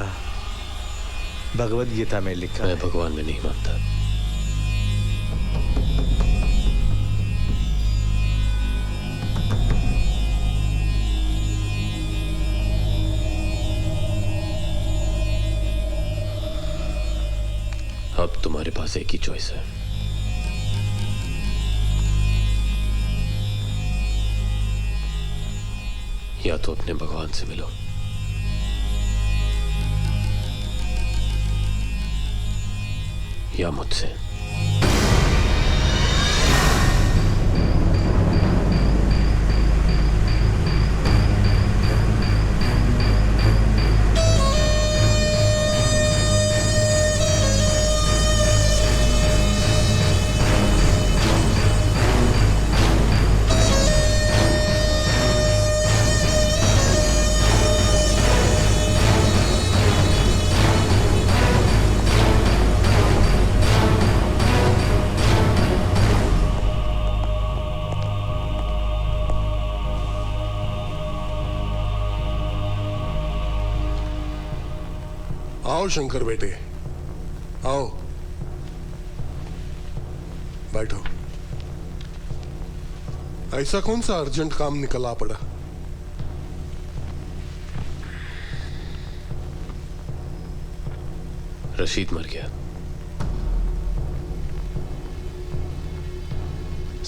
भगवद गीता में लिखा मैं भगवान में नहीं मानता। अब तुम्हारे पास एक ही चॉइस है। या तो अपने भगवान से मिलो, या मुझसे। आओ शंकर बेटे, आओ, बैठो। ऐसा कौन सा अर्जेंट काम निकला पड़ा? रशीद मर गया,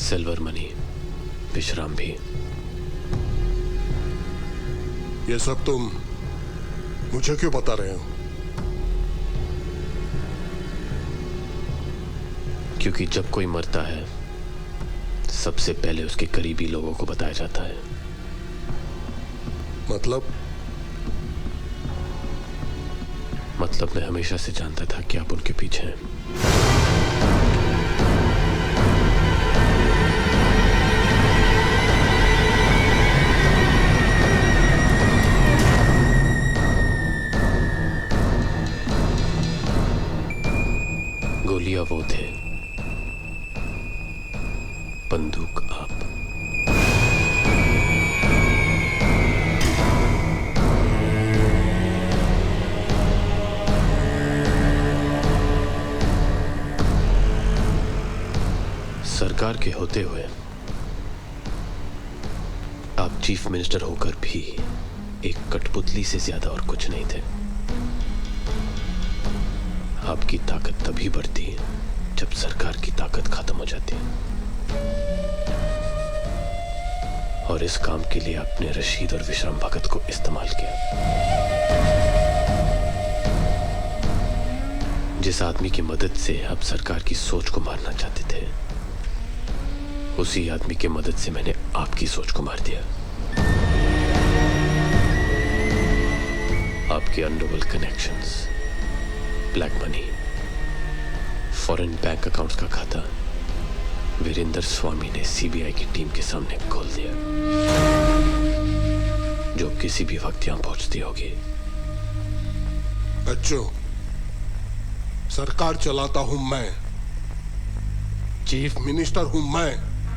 सिल्वर मनी, विश्राम भी। ये सब तुम मुझे क्यों बता रहे हो? क्योंकि जब कोई मरता है सबसे पहले उसके करीबी लोगों को बताया जाता है। मतलब मैं हमेशा से जानता था कि आप उनके पीछे हैं। गोलियां वो थे, बंदूक आप। सरकार के होते हुए आप चीफ मिनिस्टर होकर भी एक कठपुतली से ज्यादा और कुछ नहीं थे। आपकी ताकत तभी बढ़ती है जब सरकार की ताकत खत्म हो जाती है। और इस काम के लिए आपने रशीद और विश्राम भगत को इस्तेमाल किया। जिस आदमी की मदद से आप सरकार की सोच को मारना चाहते थे, उसी आदमी की मदद से मैंने आपकी सोच को मार दिया। आपके undoable connections, black money, foreign bank accounts का खाता वीरेंद्र स्वामी ने सीबीआई की टीम के सामने खोल दिया, जो किसी भी वक्त यहां पहुंचती होगी। बच्चों, सरकार चलाता हूं मैं, चीफ मिनिस्टर हूं मैं।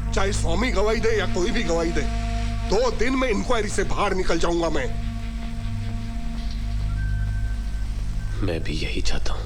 चाहे स्वामी गवाही दे या कोई भी गवाही दे, 2 दिन में इंक्वायरी से बाहर निकल जाऊंगा मैं भी यही चाहता हूं।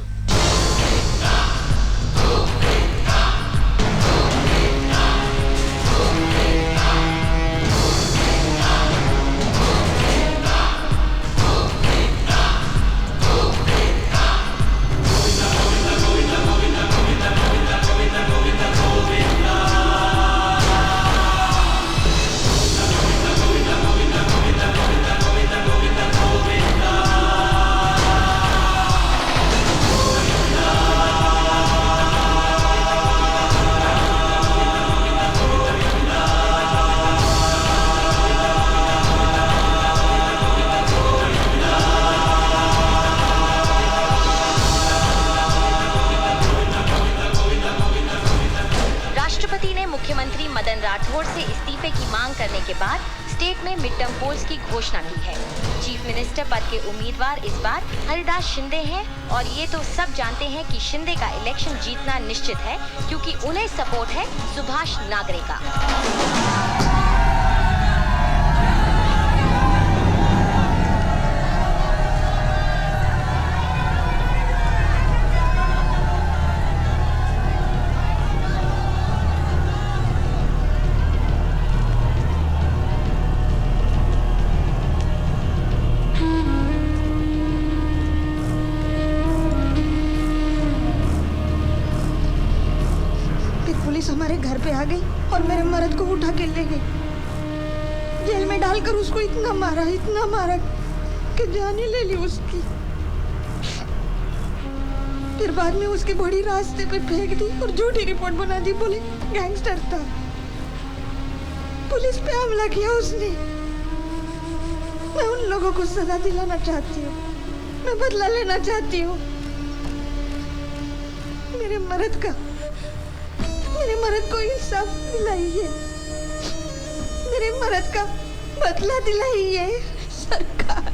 मुख्यमंत्री मदन राठौड़ से इस्तीफे की मांग करने के बाद स्टेट में मिड टर्म पोल्स की घोषणा की है। चीफ मिनिस्टर पद के उम्मीदवार इस बार हरिदास शिंदे हैं और ये तो सब जानते हैं कि शिंदे का इलेक्शन जीतना निश्चित है, क्योंकि उन्हें सपोर्ट है सुभाष नागरे का। हमारे घर पे आ गई और मेरे मर्द को उठा के ले गई। जेल में डालकर उसको इतना मारा कि जान ही ले ली उसकी। फिर बाद में उसकी बॉडी रास्ते पे फेंक दी और झूठी रिपोर्ट बना दी, बोले गैंगस्टर था। पुलिस पे हमला किया उसने। मैं उन लोगों को सजा दिलाना चाहती हूँ, मैं बदला लेना चाहती हूँ। मेरे मर्द को इंसाफ दिलाइए, मेरे मर्द का बदला दिलाइए सरकार।